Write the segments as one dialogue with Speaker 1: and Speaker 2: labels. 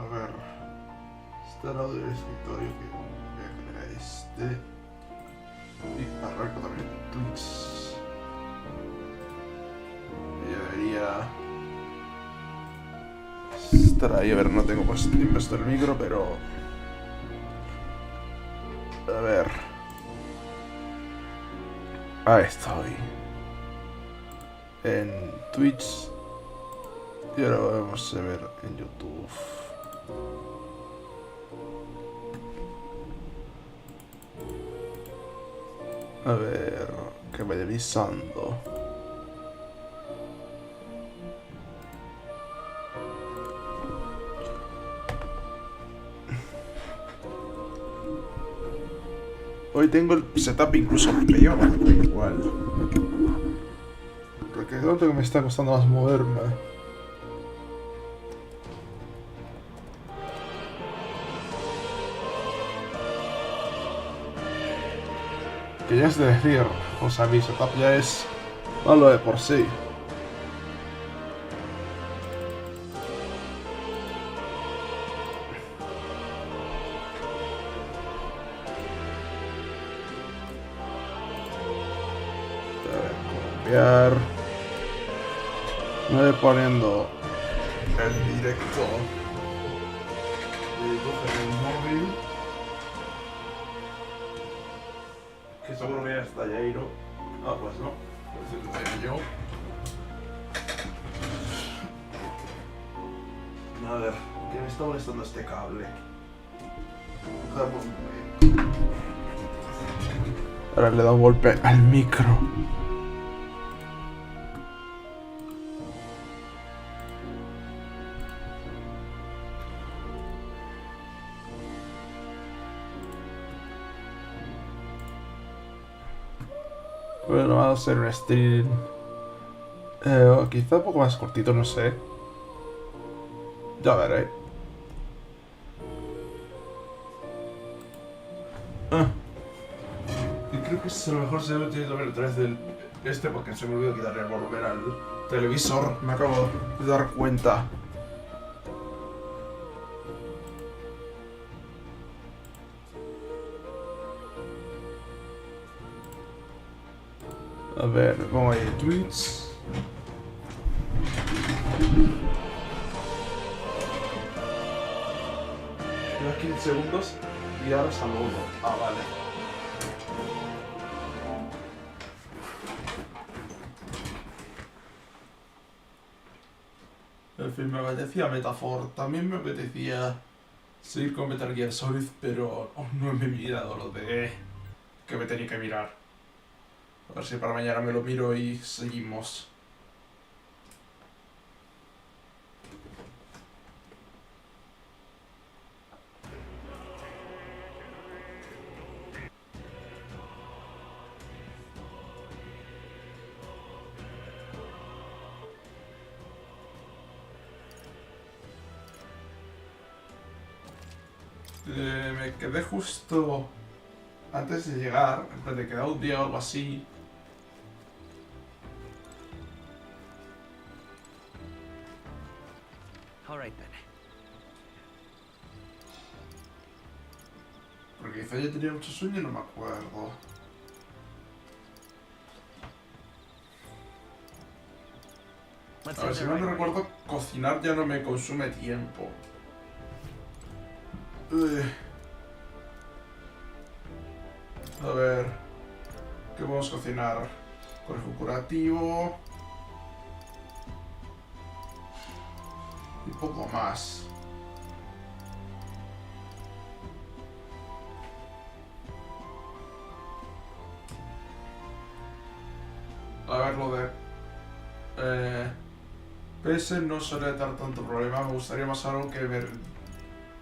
Speaker 1: A ver. Este lado del escritorio que voy a crear este. Y arranco también Twitch. Y debería estar ahí. A ver, no tengo puesto el micro, pero... A ver. Ahí estoy. En Twitch. Y ahora vamos a ver en YouTube. A ver, que vaya avisando. Hoy tengo el setup incluso peor, igual. Porque noto que me está costando más moverme. Que ya es de decir, o sea, mi setup ya es malo de por sí. Copiar. Me voy poniendo el directo de YouTube en el móvil. Que seguro que ya está Jairo. Ah, pues no. Pues lo tengo yo. A ver, que me está molestando este cable. Ahora le da un golpe al micro. Bueno, vamos a hacer un stream. Quizá un poco más cortito, no sé. Ya veré. Y creo que es a lo mejor se debe utilizar otra vez del porque se me olvidó quitarle el volumen al televisor. Me acabo de dar cuenta. A ver, pongo ahí tweets. Lleva 15 segundos y ahora saludo. Ah, vale. En fin, me apetecía Metafor. También me apetecía seguir con Metal Gear Solid, pero no me he mirado lo de que me tenía que mirar. A ver si para mañana me lo miro y seguimos. Me quedé justo antes de llegar, en plan de quedar un día o algo así. Porque quizá ya tenía mucho sueño y no me acuerdo. A ver, si mal no recuerdo, cocinar ya no me consume tiempo. A ver, ¿qué podemos cocinar? Conejo curativo. Y poco más. A ver, lo de... PS no suele dar tanto problema, me gustaría más algo que me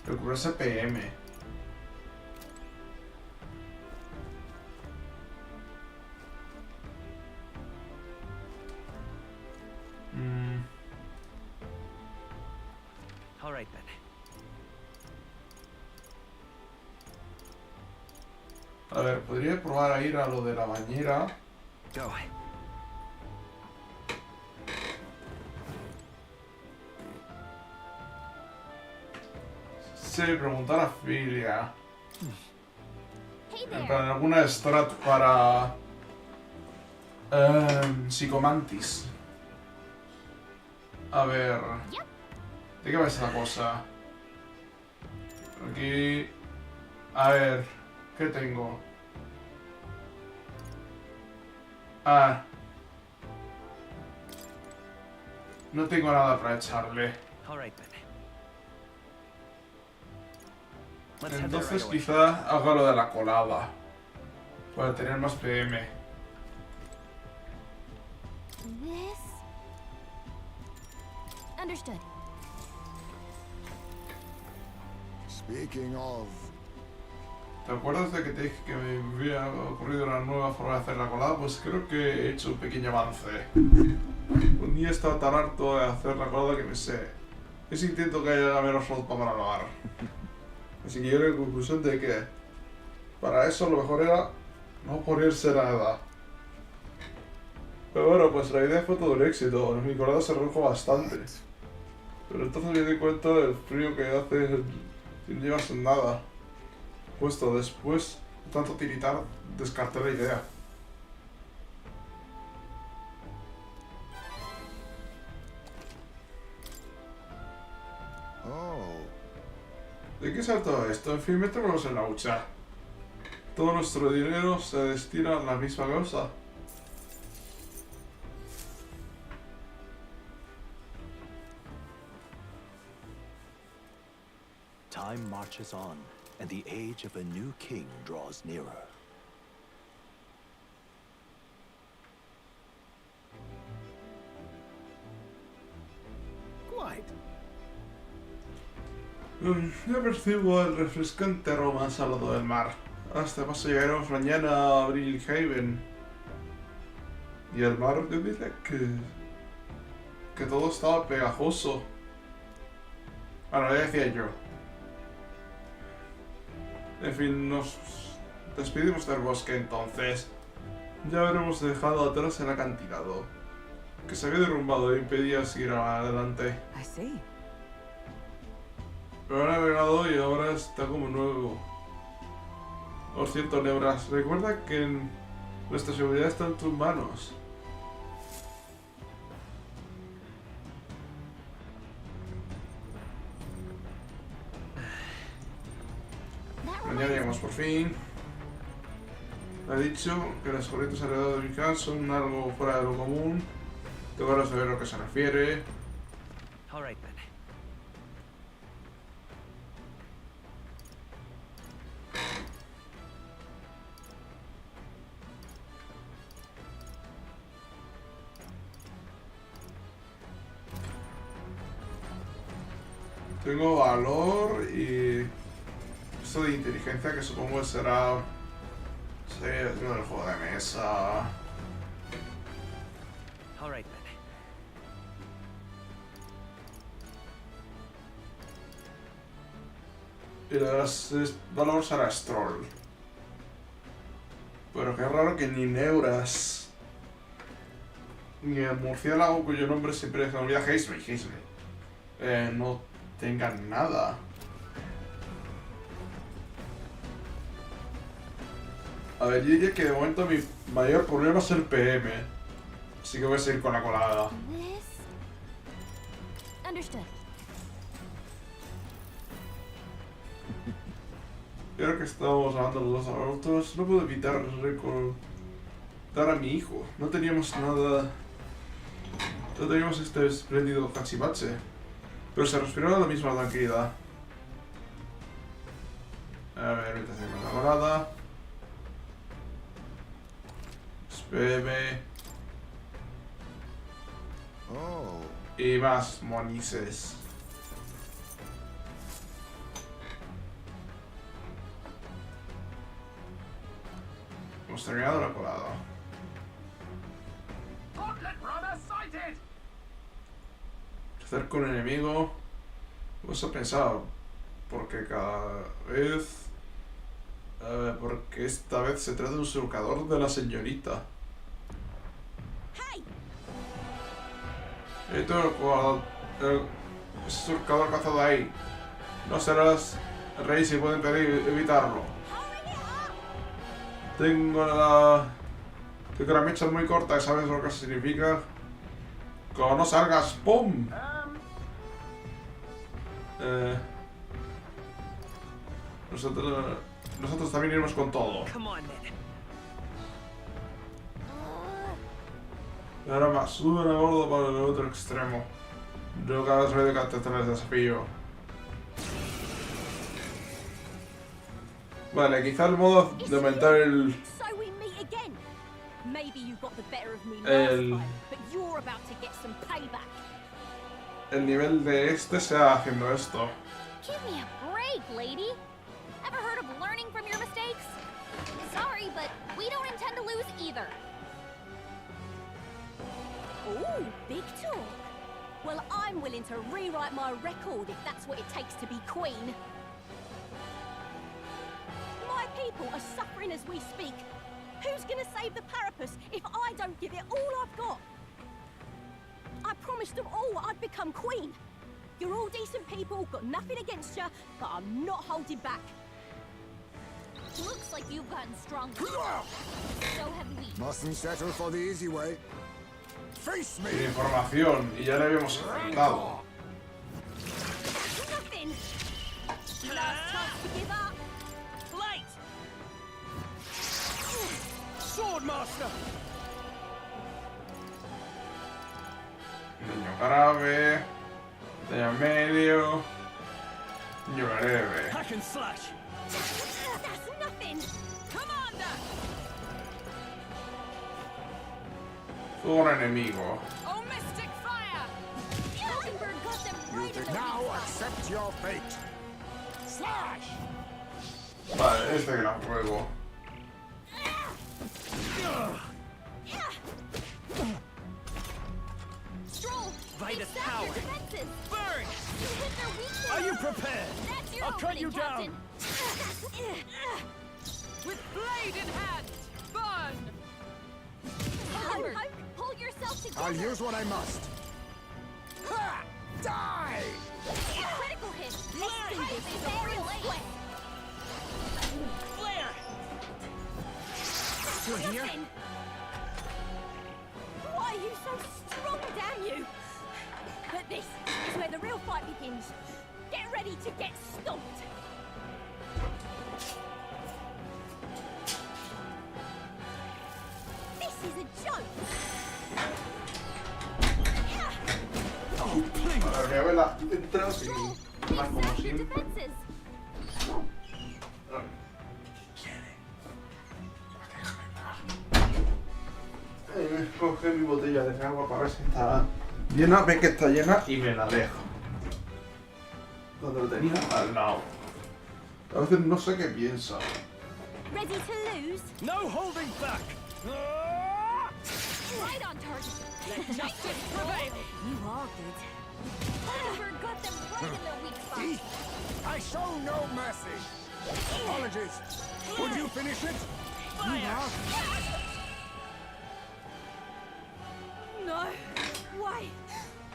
Speaker 1: recurriese PM. A ver, podría probar a ir a lo de la bañera. pensé preguntar a Filia.
Speaker 2: Hey
Speaker 1: En
Speaker 2: there.
Speaker 1: plan, alguna strat para... Psicomantis. A ver...
Speaker 2: Yep.
Speaker 1: ¿De qué va esta cosa? Aquí... A ver... ¿Qué tengo? Ah... No tengo nada para echarle.
Speaker 3: All right then. Let's head there right
Speaker 1: Entonces
Speaker 3: away.
Speaker 1: quizá haga lo de la colada. Para tener más PM.
Speaker 2: This. Understood.
Speaker 4: Speaking of,
Speaker 1: ¿Te acuerdas de que te dije que me había ocurrido una nueva forma de hacer la colada? Pues creo que he hecho un pequeño avance. Un día he estado tan harto de hacer la colada que me sé. Ese intento que haya menos ropa para lavar. Así que llegué a la conclusión de que para eso lo mejor era no ponerse nada. Pero bueno, pues la idea fue todo un éxito. Mi colada se redujo bastante. Pero entonces me di cuenta del frío que hace si no llevas nada puesto. Después de tanto tiritar, descarté la idea.
Speaker 4: oh,
Speaker 1: ¿De qué es todo esto? En fin, metémonos en la hucha. Todo nuestro dinero se destina a la misma causa.
Speaker 5: Time marches on, and the age of a new king draws nearer.
Speaker 3: Quite.
Speaker 1: Ya percibo el refrescante aroma salado del mar. A este paso llegaremos mañana a Brilhaven. Y el mar, yo diría que todo estaba pegajoso. Bueno, ya decía yo. En fin, nos despedimos del bosque entonces. Ya habremos dejado atrás el acantilado, que se había derrumbado e impedía seguir adelante.
Speaker 6: I see.
Speaker 1: Pero ha navegado y ahora está como nuevo. Por cierto, Nebras, recuerda que nuestra seguridad está en tus manos.
Speaker 2: That
Speaker 1: Mañana
Speaker 2: reminds
Speaker 1: llegamos
Speaker 2: me.
Speaker 1: por fin. Ha dicho que las corrientes alrededor de mi casa son algo fuera de lo común. Tengo ganas de ver a lo que se refiere.
Speaker 3: All right then.
Speaker 1: Tengo valor y esto de inteligencia que supongo que será... Sí, es lo del juego de mesa.
Speaker 3: All right then.
Speaker 1: Y valor será Stroll. Pero qué raro que ni Neuras ni el murciélago cuyo nombre siempre se me olvida, Heismey, no tengan nada. A ver, yo diría que de momento mi mayor problema es el PM. Así que voy a seguir con la colada.
Speaker 2: This. Understood.
Speaker 1: Y ahora que estamos hablando los dos adultos, no puedo evitar recordar a mi hijo. No teníamos nada... No teníamos este espléndido cachivache. Pero se respiraba la misma tranquilidad. A ver, ahorita hacemos la colada. Espéreme.
Speaker 4: oh,
Speaker 1: Y más monices. Hemos terminado la colada. Hacer con un enemigo. Vamos a pensar. Porque cada vez. Porque esta vez se trata de un surcador de la señorita.
Speaker 2: Hey!
Speaker 1: Ese surcador cazado ahí. No serás El rey sí puede impedir evitarlo.
Speaker 2: Hurry up!
Speaker 1: Tengo la mecha muy corta, ¿sabes lo que significa? Como no salgas, ¡pum! Nosotros también iremos con todo.
Speaker 3: Come on, then.
Speaker 1: Y ahora más, suben a bordo para el otro extremo. Yo cada vez veo que aceptar el desafío. Vale, quizá el modo de aumentar el...
Speaker 2: So we meet again. Maybe you got the better of me last
Speaker 1: El-
Speaker 2: time, but you're about to get some payback.
Speaker 1: El nivel de este sea haciendo esto.
Speaker 2: Give me a break, lady. Ever heard of learning from your mistakes? Sorry, but we don't intend to lose either. Ooh, big talk. Well, I'm willing to rewrite my record if that's what it takes to be queen. My people are suffering as we speak. Who's gonna save the Parapus if I don't give it all I've got? I promised them all I'd become queen. You're all decent people, got nothing against you, but I'm not holding back. Looks like you've gotten stronger. So have we.
Speaker 4: Mustn't settle for the easy way. Face
Speaker 1: Tiene
Speaker 4: me!
Speaker 1: información y ya le habíamos explicado.
Speaker 2: Nothing. Last chance to give up.
Speaker 3: Light! Swordmaster!
Speaker 1: Niño grave, niño medio, niño breve.
Speaker 3: Hack and slash!
Speaker 2: That's nothing.
Speaker 3: Commander!
Speaker 1: Un enemigo.
Speaker 3: Oh, mystic fire!
Speaker 2: Mockingbird got them
Speaker 4: You
Speaker 2: right in
Speaker 4: did
Speaker 2: the
Speaker 4: now
Speaker 2: weak spot.
Speaker 4: accept your fate. Slash!
Speaker 1: Vale, este gran juego.
Speaker 2: Stroll,
Speaker 3: Vitus
Speaker 2: exact
Speaker 3: power.
Speaker 2: your defenses.
Speaker 3: Burn!
Speaker 2: You hit their weakness.
Speaker 3: Are you prepared?
Speaker 2: That's your
Speaker 3: I'll cut
Speaker 2: opening,
Speaker 3: you down.
Speaker 2: Captain.
Speaker 3: With blade in hand! Burn!
Speaker 2: Mockingbird, pull yourself together.
Speaker 4: I'll use what I must. Ha! Die!
Speaker 2: A critical hit. Let's do this very quick.
Speaker 3: Flare!
Speaker 4: Still here?
Speaker 2: Nothing. Why are you so strong, damn you? But this is where the real fight begins. Get ready to get stomped. This is a joke.
Speaker 3: Oh, please!
Speaker 1: Para que vela entra sin más como
Speaker 2: Exact your
Speaker 1: siempre.
Speaker 2: defenses.
Speaker 1: Coge mi botella de agua para ver si está llena, ve que está llena y me la dejo. Donde lo tenía al lado. A veces no sé qué piensa.
Speaker 2: Ready to lose?
Speaker 3: No holding back!
Speaker 2: Right on target.
Speaker 3: Let justice prevail!
Speaker 2: You are good. Mockingbird got them right in their weak spot.
Speaker 4: See? I show no mercy. Apologies. Would you finish it?
Speaker 3: Fire!
Speaker 2: No. Why?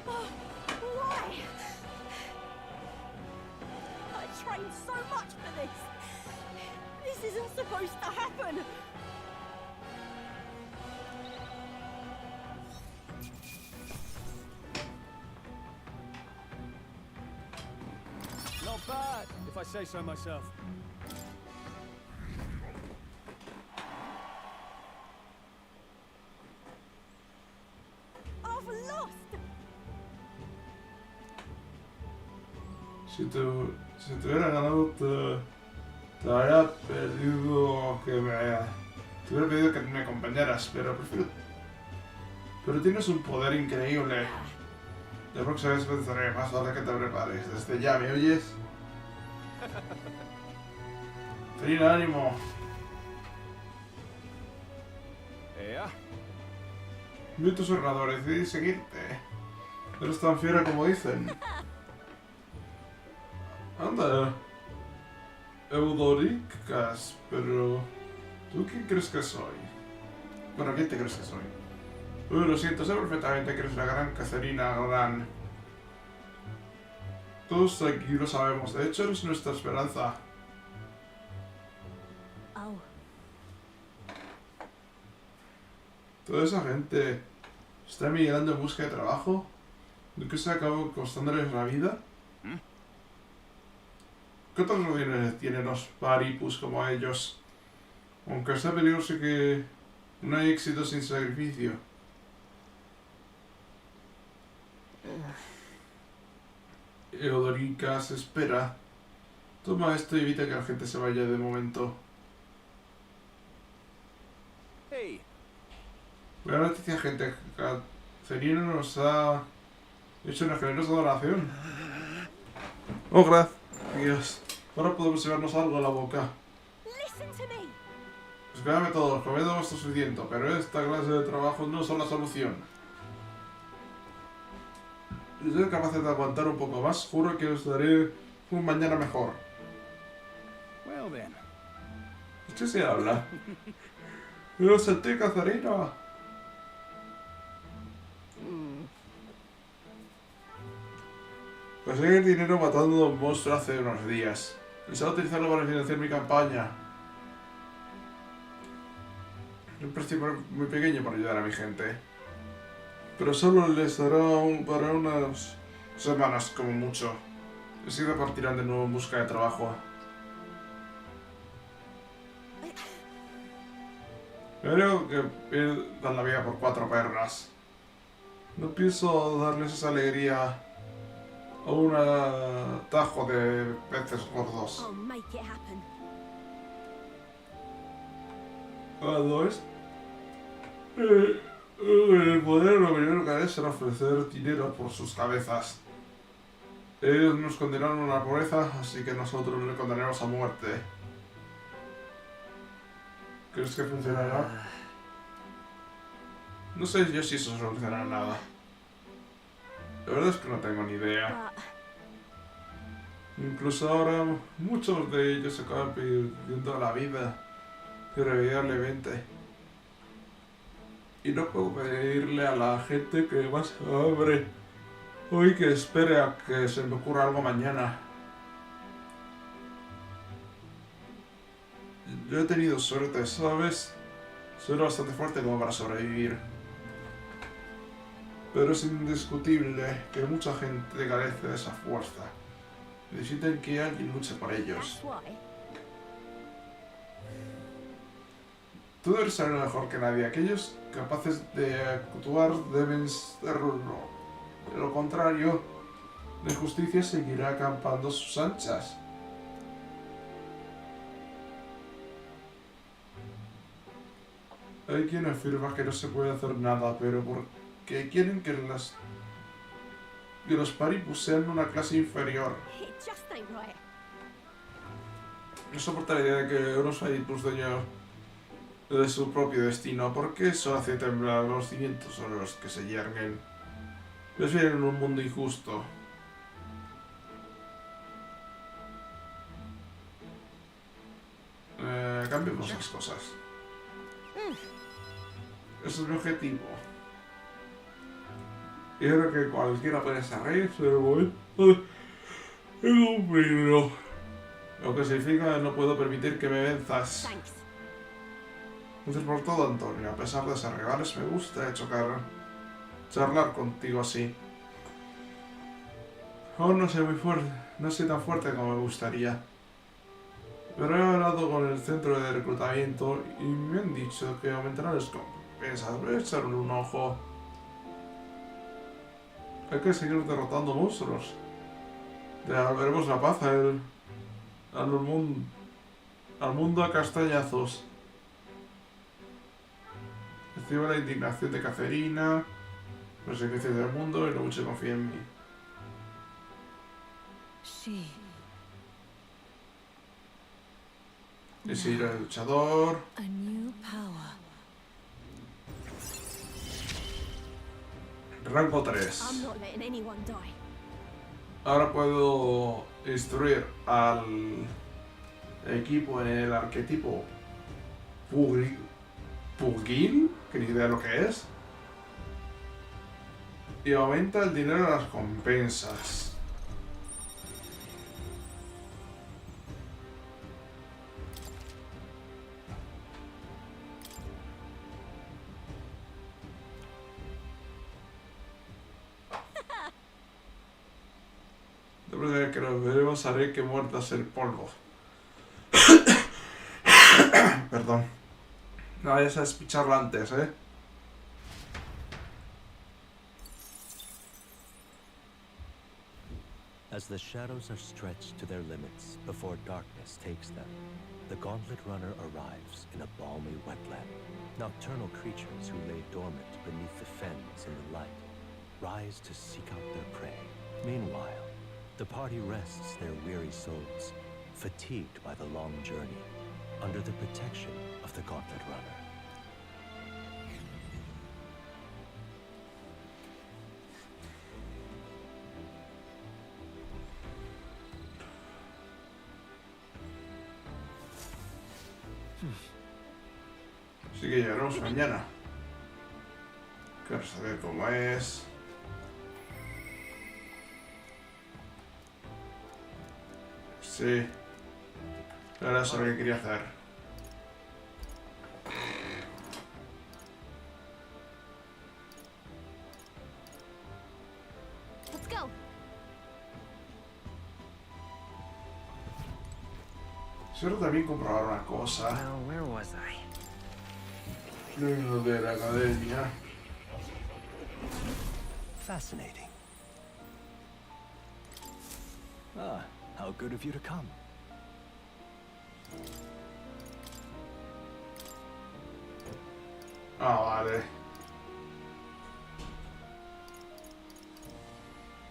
Speaker 2: Oh, why? I trained so much for this. This isn't supposed to happen.
Speaker 3: Not bad, if I say so myself.
Speaker 2: I've lost.
Speaker 1: Si te hubiera ganado, te habría pedido que me... Te hubiera pedido que me acompañaras, pero prefiero... Pero tienes un poder increíble. La próxima vez pensaré, más vale que te prepares. Desde ya, ¿me oyes? Ten ánimo.
Speaker 3: Yeah?
Speaker 1: Vi tus ordenadores, decidí seguirte. Eres tan fiera como dicen. Anda. Eudoricas, pero... ¿Tú quién crees que soy? Bueno, ¿quién te crees que soy? Lo siento, sé perfectamente que eres la gran Cacerina Rodan. Todos aquí lo sabemos. De hecho, eres nuestra esperanza.
Speaker 2: Oh,
Speaker 1: Toda esa gente está emigrando en busca de trabajo. ¿De qué se acabó costándoles la vida? ¿Qué otras opciones tienen los paripus como ellos? Aunque sea peligroso que no hay éxito sin sacrificio. Eudorica se espera. Toma esto y evita que la gente se vaya de momento.
Speaker 3: Hey,
Speaker 1: Buena noticia, gente. Cacerina nos ha hecho una generosa donación. Oh, gracias. Ahora podemos llevarnos algo a la boca.
Speaker 2: listen to me.
Speaker 1: Pues créanme todos, comed lo suficiente, pero esta clase de trabajos no son la solución. Si soy capaz de aguantar un poco más, juro que os daré un mañana mejor.
Speaker 3: well then.
Speaker 1: ¿Qué se habla? ¡Lo senté, Cacerina! Conseguí el dinero matando a un monstruo hace unos días. Pensaba utilizarlo para financiar mi campaña. Un precio muy pequeño para ayudar a mi gente. Pero solo les dará para unas semanas como mucho. Enseguida partirán de nuevo en busca de trabajo. Creo que dan la vida por 4 perras. No pienso darles esa alegría a un atajo de peces gordos.
Speaker 2: I'll make it happen.
Speaker 1: Cuando es... el poder lo primero que haré será ofrecer dinero por sus cabezas. Ellos nos condenaron a la pobreza, así que nosotros le condenaremos a muerte. ¿Crees que funcionará? No sé yo si eso solucionará nada. La verdad es que no tengo ni idea.
Speaker 2: But
Speaker 1: Incluso ahora muchos de ellos se acaban perdiendo la vida irremediablemente. Y no puedo pedirle a la gente que más hambre hoy que espere a que se me ocurra algo mañana. Yo he tenido suerte, ¿sabes? Soy bastante fuerte como para sobrevivir. Pero es indiscutible que mucha gente carece de esa fuerza. Necesitan que alguien luche por ellos.
Speaker 2: that's why.
Speaker 1: Tú debes saber mejor que nadie. Aquellos capaces de actuar deben serlo. De lo contrario, la injusticia seguirá acampando sus anchas. Hay quien afirma que no se puede hacer nada, pero porque quieren que los paripus sean una clase inferior.
Speaker 2: It just ain't right.
Speaker 1: No soporta la idea de que unos paripus dueños de su propio destino, porque eso hace temblar los cimientos sobre los que se yerguen. Ellos viven en un mundo injusto. Cambiemos las cosas. Ese es mi objetivo. Y creo que cualquiera puede ser rey, pero voy a cumplirlo. Lo que significa que no puedo permitir que me venzas.
Speaker 2: Thanks.
Speaker 1: Gracias por todo, Antonio. A pesar de ser rivales, me gusta charlar contigo así. Aún no soy muy fuerte, no soy tan fuerte como me gustaría. Pero he hablado con el centro de reclutamiento y me han dicho que aumentarán las compensas. Voy a echarle un ojo. Hay que seguir derrotando monstruos. Devolveremos la paz al mundo a castañazos. Recibo la indignación de Cacerina, los sacrificios del mundo y no mucho confía en mí.
Speaker 2: She.
Speaker 1: Decidir el luchador.
Speaker 2: A new power.
Speaker 1: Rango
Speaker 2: I'm
Speaker 1: 3.
Speaker 2: not letting anyone die.
Speaker 1: Ahora puedo instruir al equipo en el arquetipo Pugil, que ni idea lo que es. Y aumenta el dinero de las compensas. próxima que nos veremos haré que muerdas el polvo. Perdón. No vayas a despicharlo antes, ¿eh?
Speaker 5: As the shadows are stretched to their limits before darkness takes them, the Gauntlet Runner arrives in a balmy wetland. Nocturnal creatures who lay dormant beneath the fens in the light rise to seek out their prey. Meanwhile, the party rests their weary souls, fatigued by the long journey, under the protection of the Gauntlet Runner.
Speaker 1: Así que llegaremos mañana. Quiero saber cómo es. Sí. Ahora eso es lo que quería hacer.
Speaker 2: Let's go.
Speaker 1: Quiero también comprobar una cosa.
Speaker 6: Now, where was I?
Speaker 1: Lo de la academia.
Speaker 5: Fascinating. Ah, how good of you to come.
Speaker 1: Ah, vale.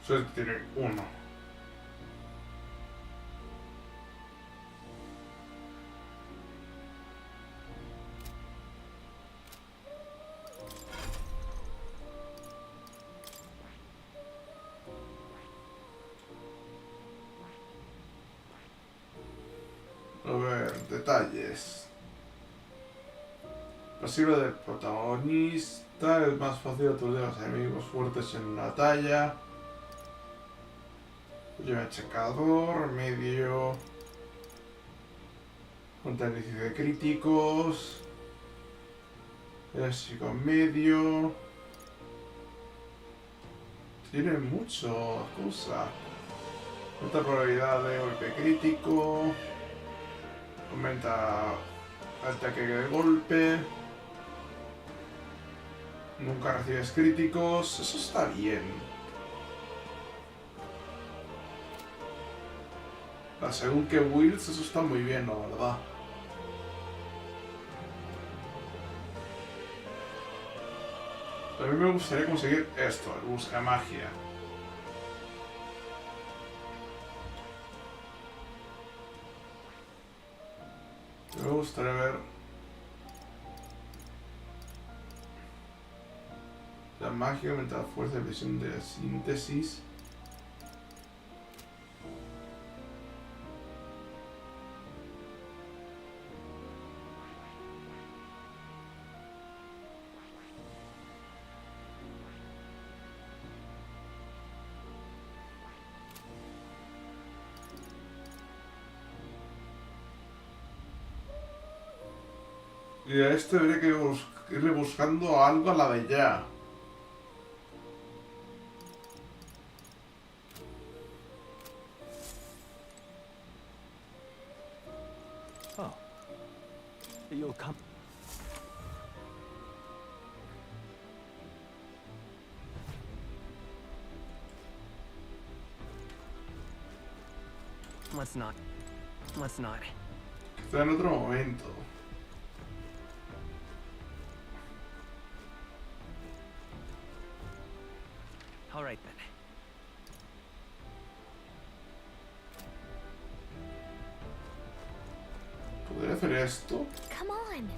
Speaker 1: Solo tiene uno. A ver, detalles. Pasivo del protagonista, es más fácil aturdir a los enemigos fuertes en una talla. Lleva checador, medio. Contra el inicio de críticos. Físico medio. Tiene mucho cosa. Alta probabilidad de golpe crítico. Aumenta el ataque de golpe. Nunca recibes críticos. Eso está bien. Según que builds, eso está muy bien, la verdad. También me gustaría conseguir esto, el busca magia. Me gustaría ver la magia aumenta la fuerza de visión de síntesis. Y a este habría que irle buscando algo a la de ya.
Speaker 5: Oh. You'll come.
Speaker 6: Let's not. Let's not.
Speaker 1: Quizá en otro momento.
Speaker 6: All right then.
Speaker 1: ¿Podría hacer esto?
Speaker 2: Come on.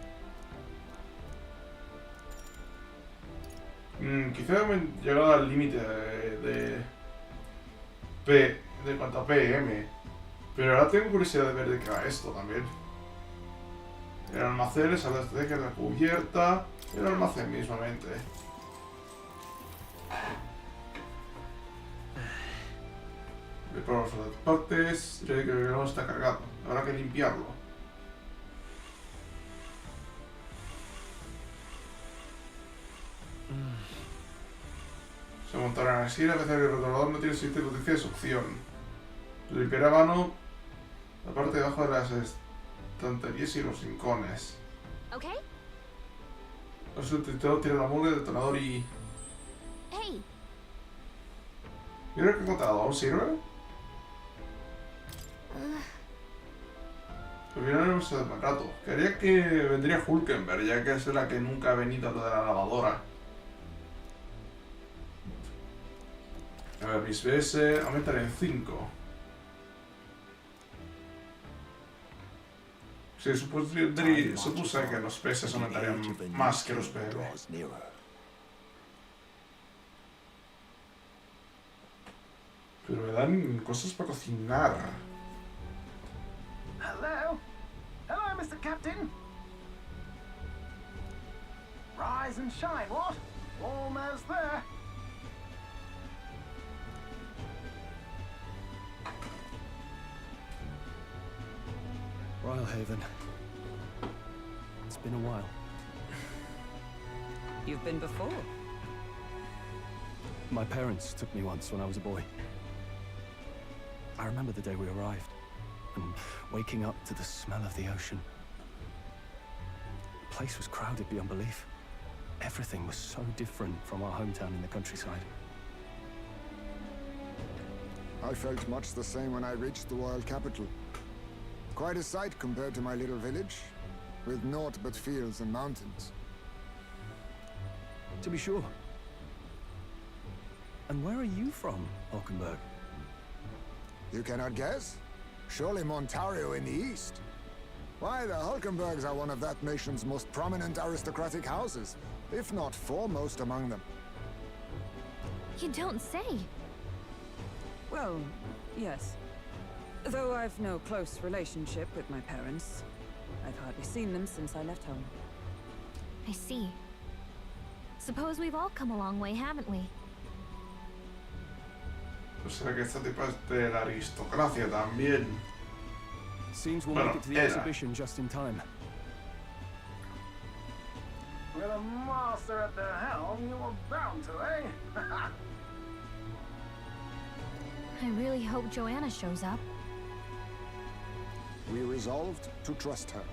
Speaker 1: Quizá hemos llegado al límite de cuanto a PM. Pero ahora tengo curiosidad de ver de qué va esto también. El almacén es a la estrategia de la cubierta. El almacén mismamente. Voy por las otras partes. Creo que no está cargado. Habrá que limpiarlo. Se montará en la esquina, a veces el rotulador no tiene suficiente potencia de succión. Limpiaré a mano la parte de abajo de las estanterías y los rincones.
Speaker 2: Okay?
Speaker 1: Los utilizadores tiran la mugre, detonador y...
Speaker 2: Hey,
Speaker 1: Mira que he encontrado, ¿aún sirve? Al final no se me rato. Quería que vendría Hulkenberg, ya que es la que nunca ha venido a lo de la lavadora. A ver, mis BS aumentan en 5. Sí, supuse que los PS aumentarían más que los PM. Pero me dan cosas para cocinar.
Speaker 7: Hello? Hello, Mr. Captain? Rise and shine, what? Almost there.
Speaker 3: Rhylehaven. It's been a while.
Speaker 8: You've been before.
Speaker 3: My parents took me once when I was a boy. I remember the day we arrived, and waking up to the smell of the ocean. The place was crowded beyond belief. Everything was so different from our hometown in the countryside.
Speaker 4: I felt much the same when I reached the royal capital. Quite a sight compared to my little village, with naught but fields and mountains.
Speaker 3: To be sure. And where are you from, Hulkenberg?
Speaker 4: You cannot guess? Surely Montario in the east. Why, the Hulkenbergs are one of that nation's most prominent aristocratic houses, if not foremost among them.
Speaker 2: you don't say.
Speaker 8: Well, yes. Though I've no close relationship with my parents. I've hardly seen them since I left home.
Speaker 2: I see. Suppose we've all come a long way, haven't we?
Speaker 1: O sea que esta tipa es de la aristocracia también.
Speaker 3: Seems we'll
Speaker 1: Bueno,
Speaker 3: make it to the
Speaker 1: era.
Speaker 3: exhibition just in time.
Speaker 7: With a master at the helm, you were bound to, eh?
Speaker 2: I really hope Joanna shows up.
Speaker 4: We resolved to trust her.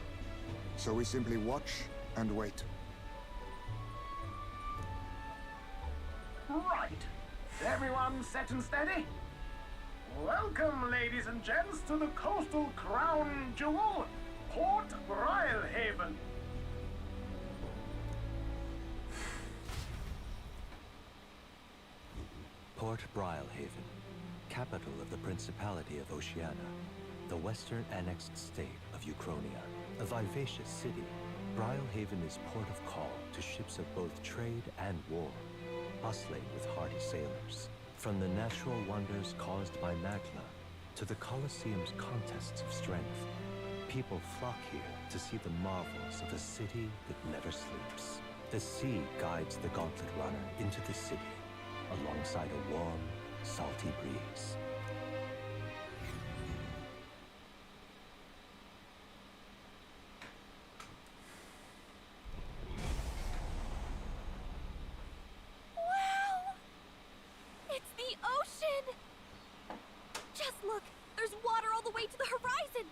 Speaker 4: So we simply watch and wait.
Speaker 7: Right. Everyone set and steady? Welcome, ladies and gents, to the coastal crown jewel, Port Rhylehaven.
Speaker 5: Port Rhylehaven, capital of the Principality of Oceania, the western annexed state of Uchronia. A vivacious city, Rhylehaven is port of call to ships of both trade and war, bustling with hardy sailors. From the natural wonders caused by magma to the Colosseum's contests of strength, people flock here to see the marvels of a city that never sleeps. The sea guides the gauntlet runner into the city, alongside a warm, salty breeze.
Speaker 2: Wow! It's the ocean! Just look! There's water all the way to the horizon!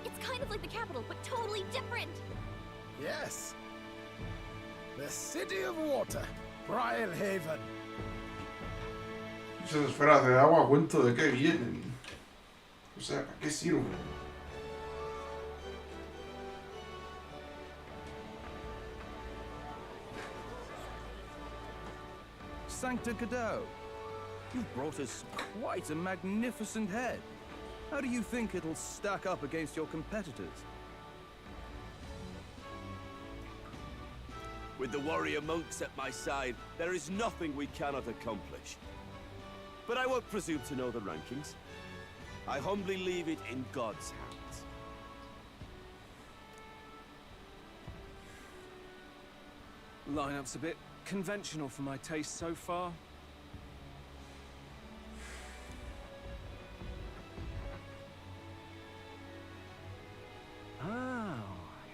Speaker 2: It's kind of like the capital, but totally different!
Speaker 4: Yes. The City of Water, Rhylehaven.
Speaker 1: Esas esferas de agua, cuento de qué vienen. O sea, ¿para qué sirven?
Speaker 3: Sancta Cadeau, you've brought us quite a magnificent head. How do you think it'll stack up against your competitors?
Speaker 9: With the warrior monks at my side, there is nothing we cannot accomplish. But I won't presume to know the rankings. I humbly leave it in God's hands.
Speaker 3: Lineup's a bit conventional for my taste so far. Oh,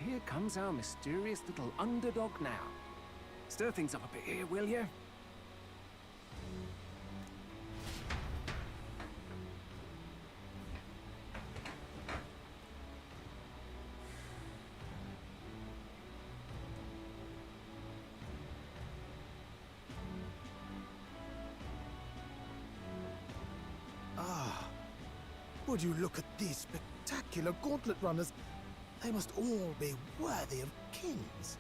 Speaker 3: here comes our mysterious little underdog now. Stir things up a bit here, will you?
Speaker 10: Would you look at these spectacular gauntlet runners? They must all be worthy of kings.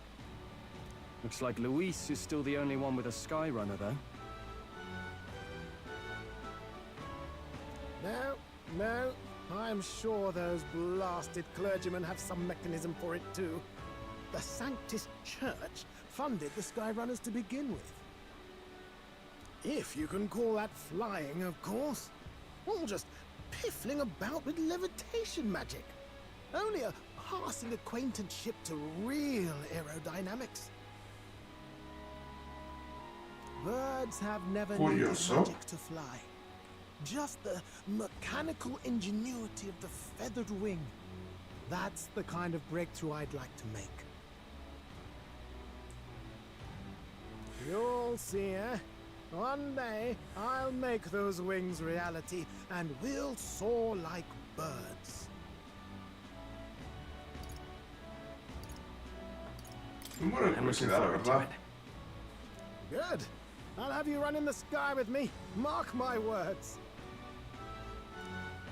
Speaker 3: Looks like Luis is still the only one with a Sky Runner, though.
Speaker 10: No, I'm sure those blasted clergymen have some mechanism for it too. The Sanctus Church funded the Sky Runners to begin with. If you can call that flying, of course. All just piffling about with levitation magic. Only a passing acquaintanceship to real aerodynamics. Birds have never needed magic to fly. Just the mechanical ingenuity of the feathered wing. That's the kind of breakthrough I'd like to make. You'll see, eh? One day, I'll make those wings reality, and we'll soar like birds.
Speaker 1: Buena curiosidad, la verdad.
Speaker 10: Good. I'll have you run in the sky with me. Mark my words.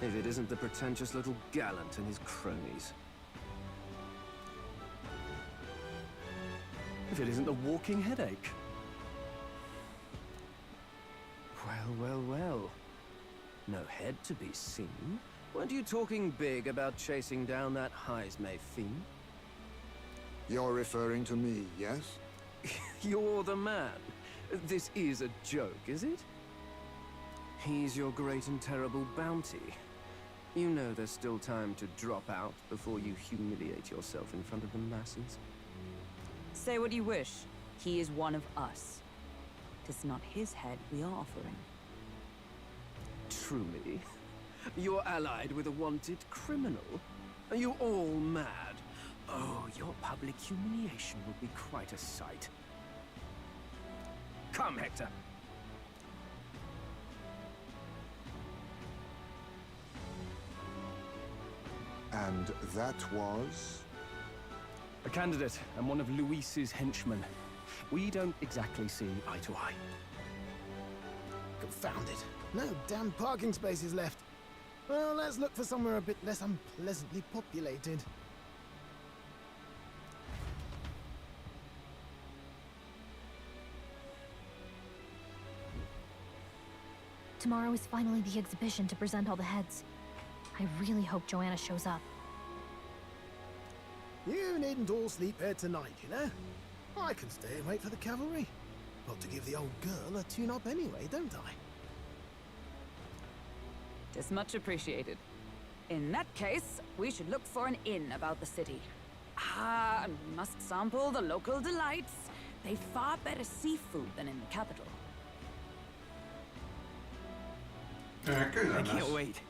Speaker 3: If it isn't the pretentious little gallant and his cronies. If it isn't the walking headache. Well. No head to be seen. Weren't you talking big about chasing down that Heismay fiend?
Speaker 4: You're referring to me, yes?
Speaker 3: You're the man. This is a joke, is it? He's your great and terrible bounty. You know there's still time to drop out before you humiliate yourself in front of the masses.
Speaker 8: Say what you wish. He is one of us. 'Tis not his head we are offering.
Speaker 3: Truly? You're allied with a wanted criminal? Are you all mad? Oh, your public humiliation will be quite a sight. Come, Hector.
Speaker 4: And that was?
Speaker 3: A candidate and one of Luis's henchmen. We don't exactly see eye to eye.
Speaker 10: Confound it. No damn parking spaces left. Well, let's look for somewhere a bit less unpleasantly populated.
Speaker 11: Tomorrow is finally the exhibition to present all the heads. I really hope Joanna shows up.
Speaker 10: You needn't all sleep here tonight, you know? I can stay and wait for the cavalry. Got to give the old girl a tune-up anyway, don't I?
Speaker 8: 'Tis much appreciated. In that case, we should look for an inn about the city. And we must sample the local delights. They've far better seafood than in the capital.
Speaker 3: I can't wait.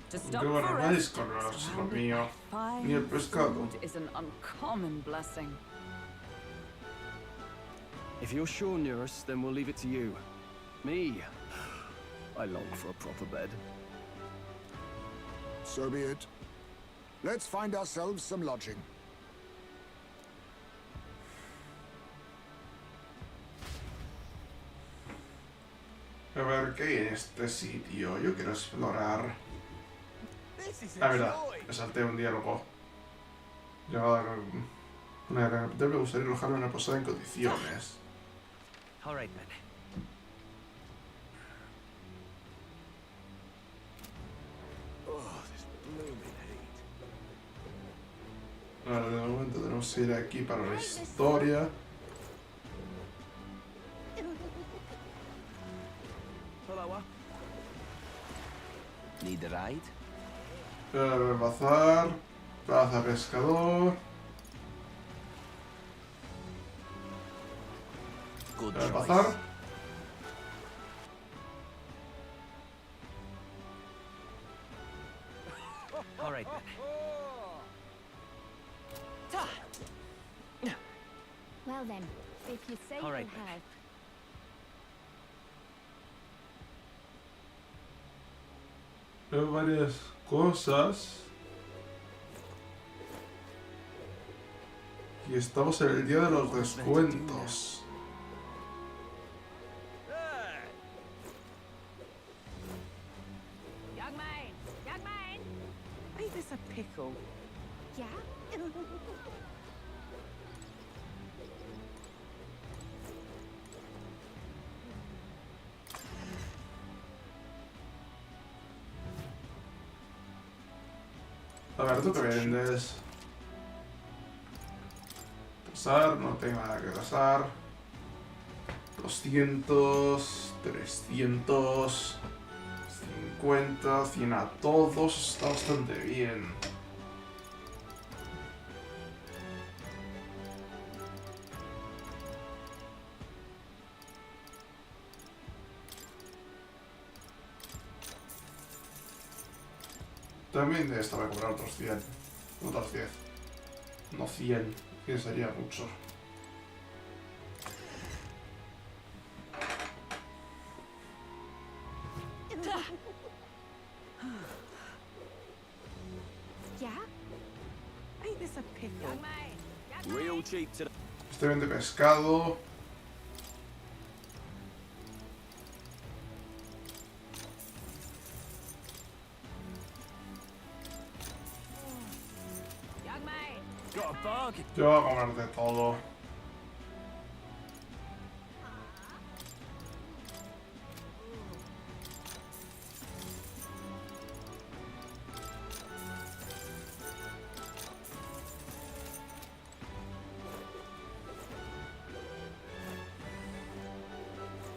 Speaker 8: To stop
Speaker 1: Qué bueno,
Speaker 8: for
Speaker 1: nadie
Speaker 8: rest,
Speaker 1: con lo
Speaker 8: surrounded
Speaker 1: mío.
Speaker 8: by
Speaker 1: Ni el
Speaker 8: fine
Speaker 1: pescado.
Speaker 8: food is an uncommon blessing.
Speaker 3: If you're sure, Neurus, then we'll leave it to you. Me, I long for a proper bed.
Speaker 4: So be it. Let's find ourselves some lodging.
Speaker 1: A ver qué hay en este sitio. Yo quiero explorar. La verdad, me salté un diálogo. Me gustaría alojarme en una posada en condiciones.
Speaker 6: All right then.
Speaker 1: Vale, de momento tenemos que ir aquí para la historia.
Speaker 6: Need a ride?
Speaker 1: Bazar, plaza pescador.
Speaker 6: good
Speaker 1: Voy a
Speaker 6: choice.
Speaker 1: pasar.
Speaker 6: All right then.
Speaker 2: Well then, if you say
Speaker 6: All right,
Speaker 2: you'll
Speaker 6: then.
Speaker 2: have...
Speaker 1: Veo varias cosas. Y estamos en el día de los descuentos.
Speaker 8: Young man! Young man! Ain't this a pickle?
Speaker 2: Yeah?
Speaker 1: A ver, ¿tú qué vendes? Tasar, no tengo nada que tasar. 200, 300, 50, 100 a todos. Está bastante bien. También de esta voy a cobrar otros 100. Otros 10. No 100, que sería mucho.
Speaker 2: Yeah?
Speaker 8: Ain't this a pickle? Young man! Young
Speaker 9: Real
Speaker 8: man!
Speaker 9: cheap today.
Speaker 1: Este vende pescado.
Speaker 8: Young man!
Speaker 9: Got a bargain.
Speaker 1: Yo voy a comer de todo.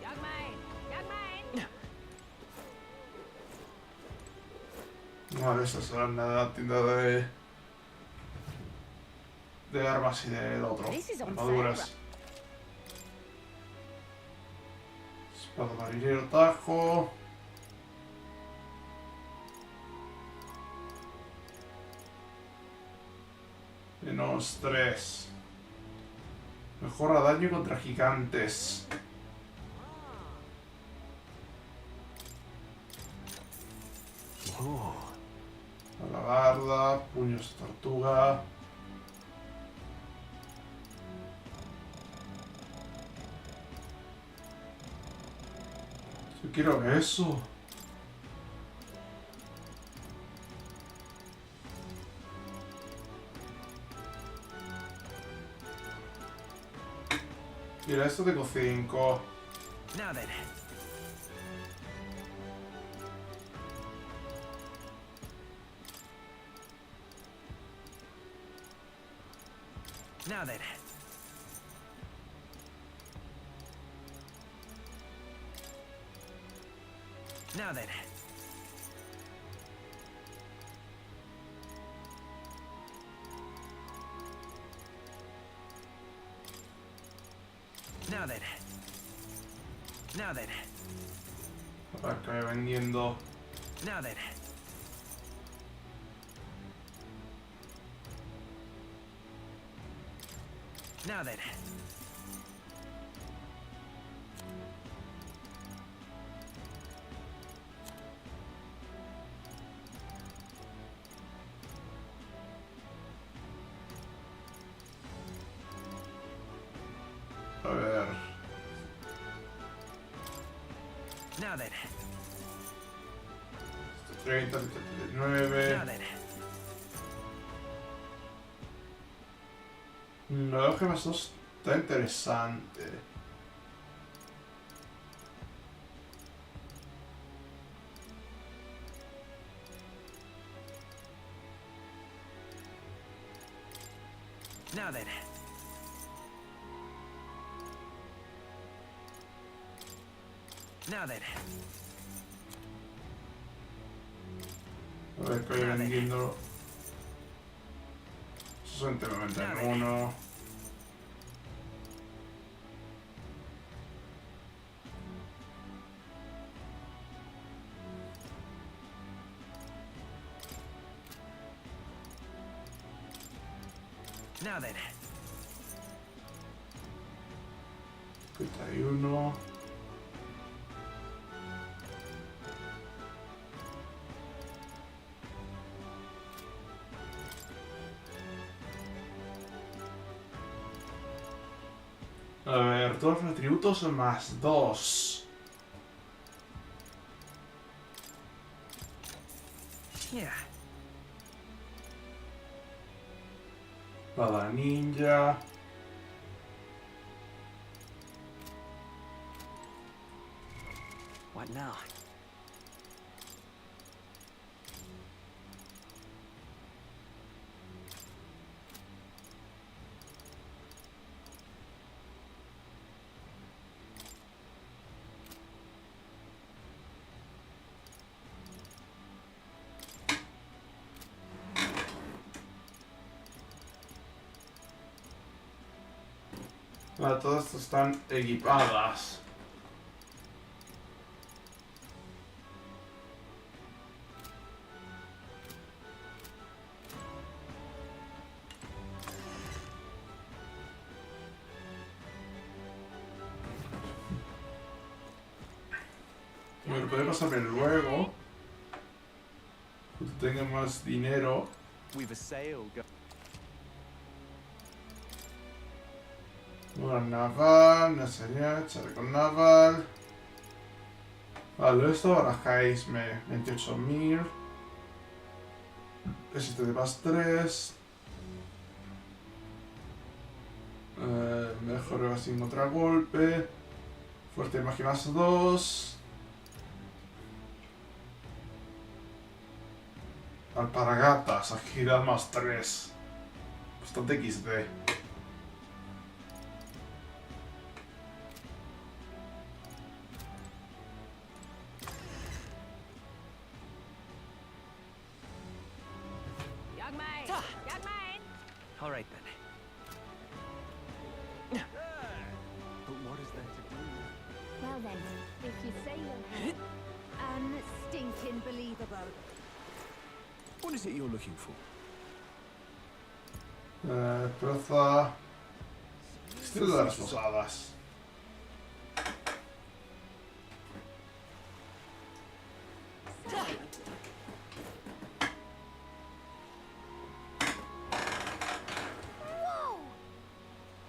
Speaker 8: Young man! Young man!
Speaker 1: Vale, esta será la tienda de armas y del otro.
Speaker 2: This is on
Speaker 1: Armaduras. Espada marinero tajo. Menos 3. Mejora daño contra gigantes. Alabarda, puños de tortuga. Yo quiero eso. Mira, esto tengo 5.
Speaker 6: Now then. Now then. Now then. Now then. Now then.
Speaker 1: A ver, que voy vendiendo.
Speaker 6: Now then. Now then.
Speaker 1: A ver.
Speaker 6: Now then.
Speaker 1: 30,
Speaker 6: Now
Speaker 1: 79.
Speaker 6: then.
Speaker 1: La verdad es que esto está interesante.
Speaker 6: Now then. Now then.
Speaker 1: A ver, que voy vendiendo. 60, 91.
Speaker 6: Now then.
Speaker 1: 51. A ver, 2 atributos más 2.
Speaker 6: Yeah.
Speaker 1: Espada ninja.
Speaker 6: What now?
Speaker 1: Vale, todas estas están equipadas. Me lo puede pasarme luego. Cuando tenga más dinero.
Speaker 5: We've a sale go.
Speaker 1: Una naval, no sería, chaleco naval. Vale, esto barajáis 28.000. Resiste de más 3. Mejor evasión contra golpe. Fuerte magia más 2. Alpargatas, agilidad más 3. Bastante XD.
Speaker 2: Young man! Young man!
Speaker 6: All right then.
Speaker 5: But what is there to do?
Speaker 2: Well then, if you say you're stinking believable.
Speaker 3: What is it you're looking for?
Speaker 1: Plaza. Estilo de las posadas.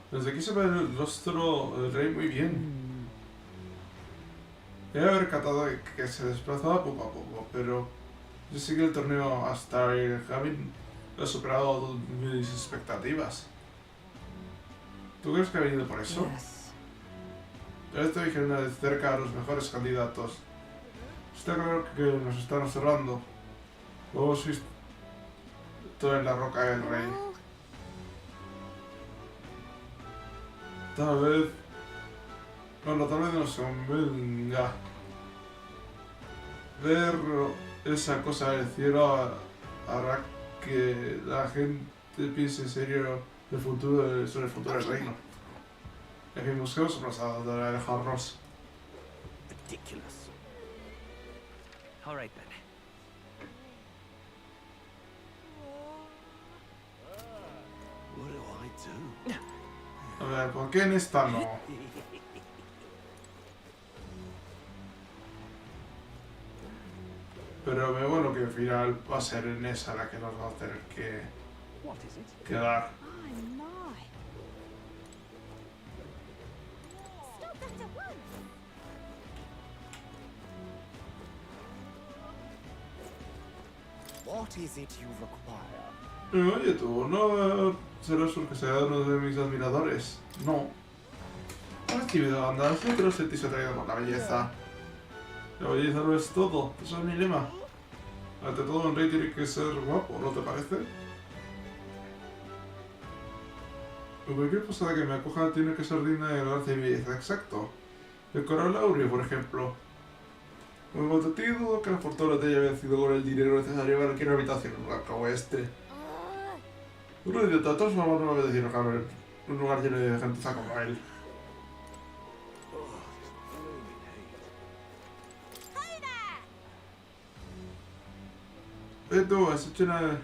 Speaker 1: Desde aquí se ve el rostro del rey muy bien. Debe haber catado que se desplazaba poco a poco, pero yo sé que el torneo hasta el Javi ha superado mis expectativas. ¿Tú crees que ha venido por eso? Ya estoy vigilando de cerca a los mejores candidatos. Está claro que nos están observando. Lo hemos visto todo en la roca del rey. Tal vez... Bueno, tal vez nos convenga ver esa cosa del cielo hará que la gente piense en serio sobre el futuro del reino. En fin, busquemos un pasado de alejarnos.
Speaker 6: Ridiculous. All right then.
Speaker 9: What do I do?
Speaker 1: A ver, ¿por qué en esta no? Pero me bueno que al final va a ser en esa la que nos va a tener que quedar.
Speaker 10: What is it you require?
Speaker 1: Oye tú, no serás porque sea uno de mis admiradores. No. Has recibido andarse, pero sentís atraído por la belleza. La belleza no es todo, eso es mi lema. Ante todo, un rey tiene que ser guapo, ¿no te parece? Cualquier posada que me acoja tiene que ser digna de gracia y belleza, exacto. El coral aureo, por ejemplo. En cuanto a ti, dudo que la fortuna te haya vencido con el dinero necesario para cualquier habitación en un lugar como este. Un idiota, de todas formas no me voy a decir en un lugar lleno de gente como él. Tú, has hecho una...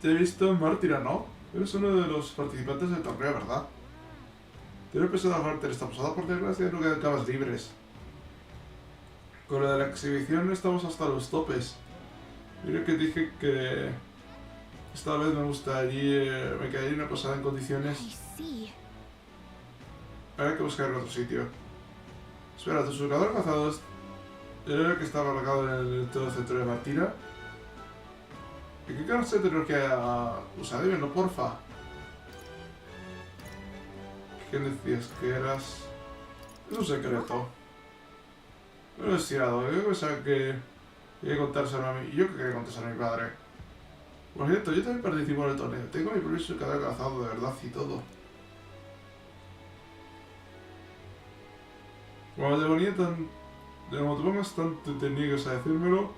Speaker 1: Te he visto en Mártira, ¿no? Eres uno de los participantes del torneo, ¿verdad? Tengo pensado dejarte en esta posada, por desgracia no quedan camas libres. Con lo de la exhibición estamos hasta los topes. Mira que dije que esta vez me quedaría en una posada en condiciones. Habrá que buscar en otro sitio. Espera, ¿tu jugador cazado era el que estaba alojado en el centro de Martina? ¿Y qué caras tenemos que usar? Dímelo, porfa. ¿Qué decías que eras? Es un secreto. No lo he tirado. Yo pensaba que quería contárselo a mí. Y yo que quería contárselo a mi padre. Por cierto, yo también participo en el torneo. Tengo mi propio jugador cazado de verdad y todo. Como te pongas tan te niegues a decírmelo,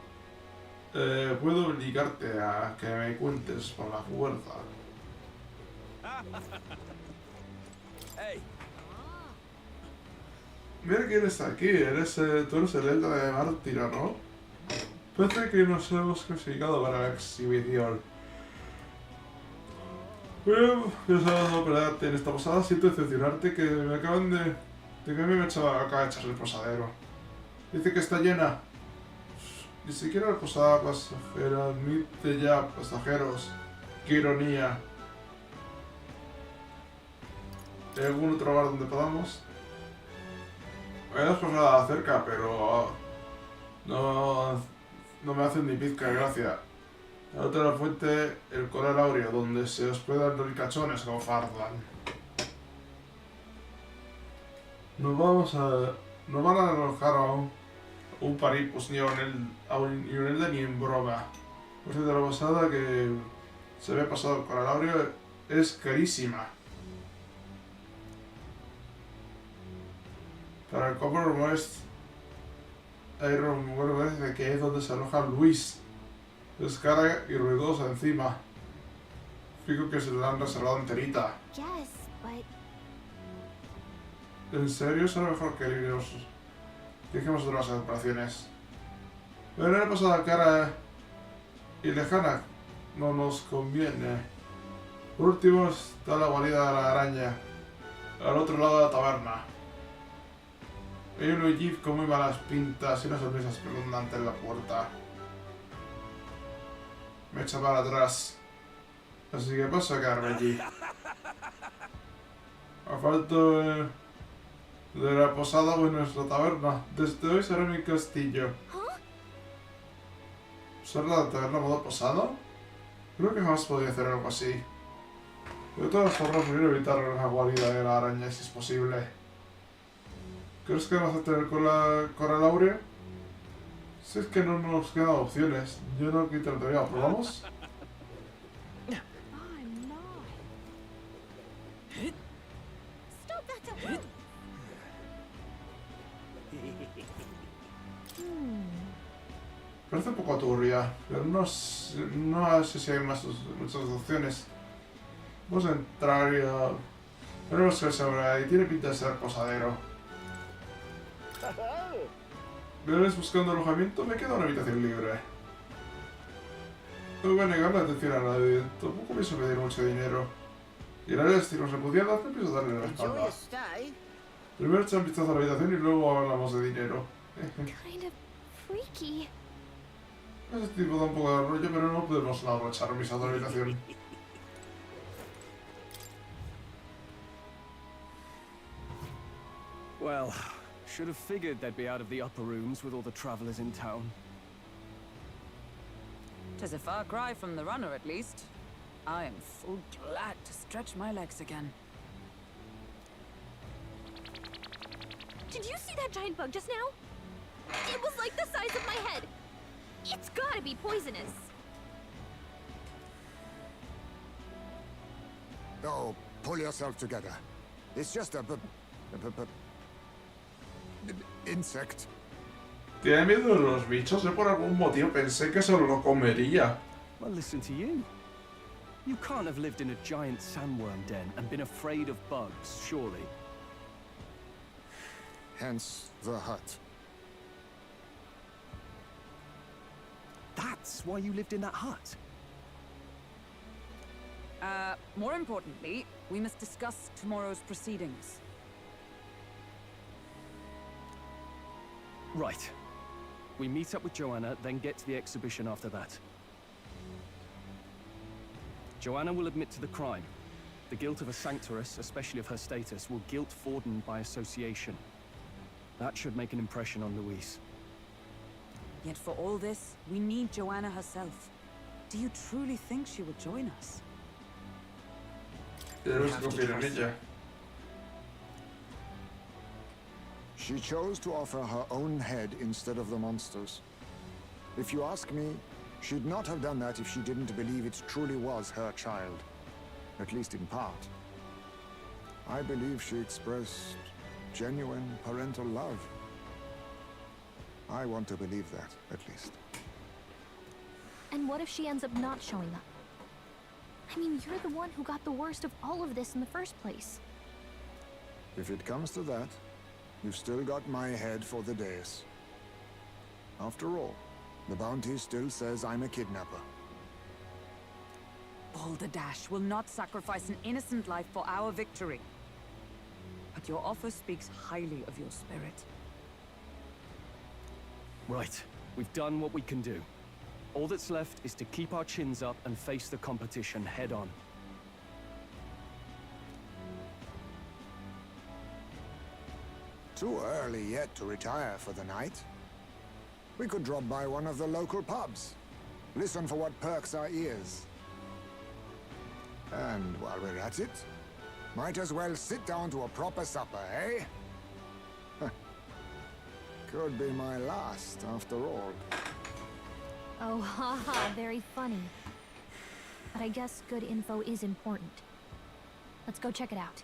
Speaker 1: puedo obligarte a que me cuentes por la fuerza.
Speaker 9: Hey.
Speaker 1: Mira quién está aquí, tú eres el Elda de Mártira, ¿no? Parece que nos hemos clasificado para la exhibición. Bueno, yo solo pelearte en esta posada, siento decepcionarte que me acaban de... que me acaba de echar el posadero. Dice que está llena. Ni siquiera la posada pasajera admite ya pasajeros. ¡Qué ironía! ¿Hay algún otro bar donde podamos? Hay dos posadas cerca, pero... no me hacen ni pizca de gracia. La otra de la fuente, el Coral Áureo, donde se hospedan los ricachones como fardan. Nos van a alojar a un paripus, ni a un Elda ni en broma. Por cierto, la posada que se había pasado el Coral Áureo es carísima. Para el compro rumores, hay rumores de que es donde se aloja Luis. Es cara y ruidosa encima. Fijo que se la han reservado enterita. ¿En serio? Será mejor que dejemos de las operaciones. Pero la pasada cara y lejana no nos conviene. Por último está la guarida de la araña, al otro lado de la taberna. Hay un jeep con muy malas pintas y unas sonrisas preguntantes en la puerta. Me echa para atrás. Así que paso a quedarme allí. A falta de la posada o en nuestra taberna. Desde hoy será mi castillo. ¿Ser la taberna modo posada? Creo que jamás podría hacer algo así. De todas formas, prefiero evitar la guarida de la araña si es posible. ¿Crees que vamos a tener con la Coral Áureo? Si es que no nos quedan opciones. Yo no quito la teoría. ¿Probamos? Parece un poco turbia, pero no sé si hay muchas opciones. Vamos a entrar y veremos qué se abre. Y tiene pinta de ser posadero. ¿Vienes buscando alojamiento? Me queda una habitación libre. No voy a negar la atención a nadie. Tampoco pienso pedir mucho dinero. Y en áreas estilos repudiadas no pienso darle la espalda. Primero echa un vistazo a la habitación y luego hablamos de dinero. Ese tipo da un poco de rollo, pero no podemos echar un vistazo a la habitación.
Speaker 3: Well, should have figured they'd be out of the upper rooms with all the travelers in town.
Speaker 8: 'Tis a far cry from the runner, at least. I am full glad to stretch my legs again.
Speaker 11: Did you see that giant bug just now? It was like the size of my head. It's gotta be poisonous.
Speaker 4: Oh, pull yourself together. It's just a insect.
Speaker 1: ¿Tiene miedo de los bichos? Yo por algún motivo pensé que solo lo comería.
Speaker 3: Well, listen to you. You can't have lived in a giant sandworm den and been afraid of bugs, surely.
Speaker 4: Hence the hut.
Speaker 3: That's why you lived in that hut?
Speaker 8: More importantly, we must discuss tomorrow's proceedings.
Speaker 3: Right. We meet up with Joanna, then get to the exhibition after that. Joanna will admit to the crime. The guilt of a sanctoress, especially of her status, will guilt Forden by association. That should make an impression on Louise.
Speaker 8: Yet for all this, we need Joanna herself. Do you truly think she would join us?
Speaker 1: Tenemos que confiar en ella.
Speaker 4: She chose to offer her own head instead of the monster's. If you ask me, she'd not have done that if she didn't believe it truly was her child. At least in part. I believe she expressed genuine parental love. I want to believe that, at least.
Speaker 11: And what if she ends up not showing up? I mean, you're the one who got the worst of all of this in the first place.
Speaker 4: If it comes to that, you've still got my head for the dais. After all, the bounty still says I'm a kidnapper.
Speaker 8: Balderdash will not sacrifice an innocent life for our victory. But your offer speaks highly of your spirit.
Speaker 3: Right. We've done what we can do. All that's left is to keep our chins up and face the competition head on.
Speaker 4: Too early yet to retire for the night. We could drop by one of the local pubs. Listen for what perks our ears. And while we're at it, might as well sit down to a proper supper, eh? Could be my last, after all.
Speaker 11: Oh, haha, very funny. But I guess good info is important. Let's go check it out.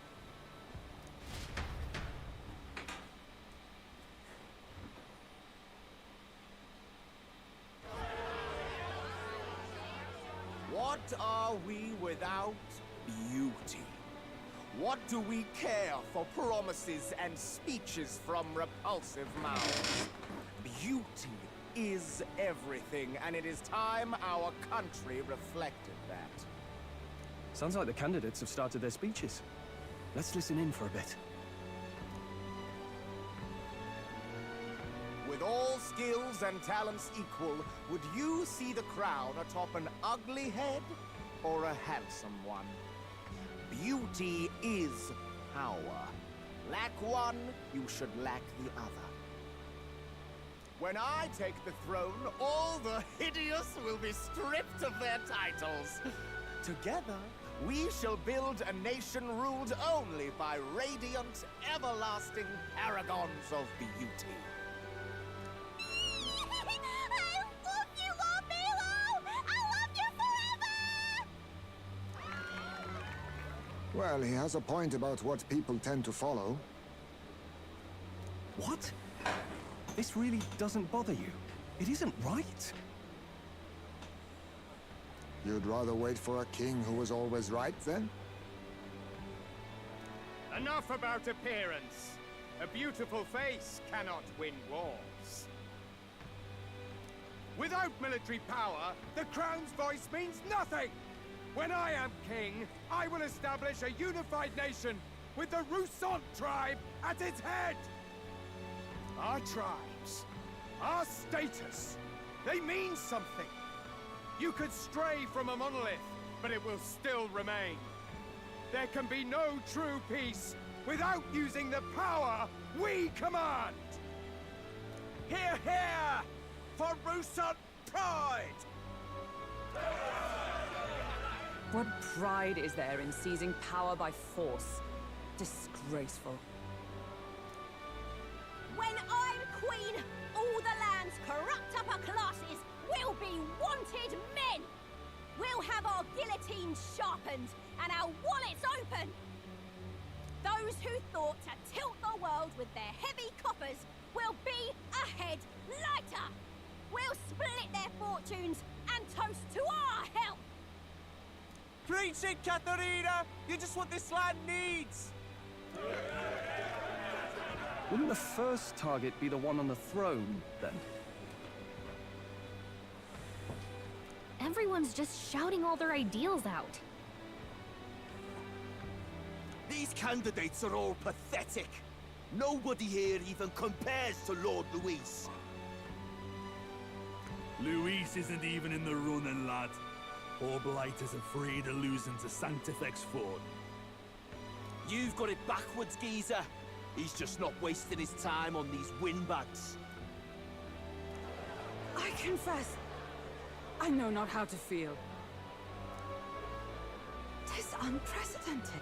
Speaker 12: What are we without beauty? What do we care for promises and speeches from repulsive mouths? Beauty is everything, and it is time our country reflected that.
Speaker 3: Sounds like the candidates have started their speeches. Let's listen in for a bit.
Speaker 12: With all skills and talents equal, would you see the crown atop an ugly head or a handsome one? Beauty is power. Lack one, you should lack the other. When I take the throne, all the hideous will be stripped of their titles. Together, we shall build a nation ruled only by radiant, everlasting paragons of beauty.
Speaker 2: I love you, Lord Milo! I love you forever!
Speaker 4: Well, he has a point about what people tend to follow.
Speaker 3: What? This really doesn't bother you? It isn't right.
Speaker 4: You'd rather wait for a king who was always right, then?
Speaker 13: Enough about appearance. A beautiful face cannot win wars. Without military power, the crown's voice means nothing! When I am king, I will establish a unified nation with the Roussant tribe at its head! Our tribes, our status, they mean something. You could stray from a monolith, but it will still remain. There can be no true peace without using the power we command! Hear, hear! For Roussant pride!
Speaker 8: What pride is there in seizing power by force? Disgraceful.
Speaker 2: When I'm queen, all the land's corrupt upper classes will be wanted men! We'll have our guillotines sharpened and our wallets open! Those who thought to tilt the world with their heavy coffers will be a head lighter! We'll split their fortunes and toast to our health!
Speaker 12: Preach it, Katharina! You just what this land needs!
Speaker 3: Wouldn't the first target be the one on the throne, then?
Speaker 11: Everyone's just shouting all their ideals out.
Speaker 9: These candidates are all pathetic. Nobody here even compares to Lord Luis.
Speaker 14: Luis isn't even in the running, lad. Poor Blight is afraid of losing to Sanctifex Ford.
Speaker 9: You've got it backwards, geezer. He's just not wasting his time on these windbags.
Speaker 8: I confess, I know not how to feel. 'Tis unprecedented.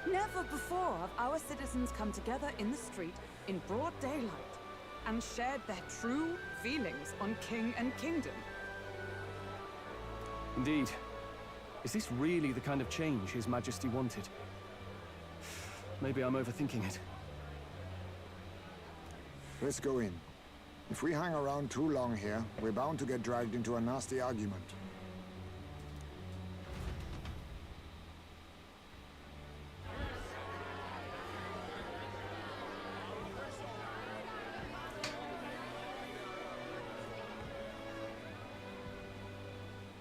Speaker 8: Never before have our citizens come together in the street in broad daylight and shared their true feelings on king and kingdom.
Speaker 3: Indeed. Is this really the kind of change His Majesty wanted? Maybe I'm overthinking it.
Speaker 4: Let's go in. If we hang around too long here, we're bound to get dragged into a nasty argument.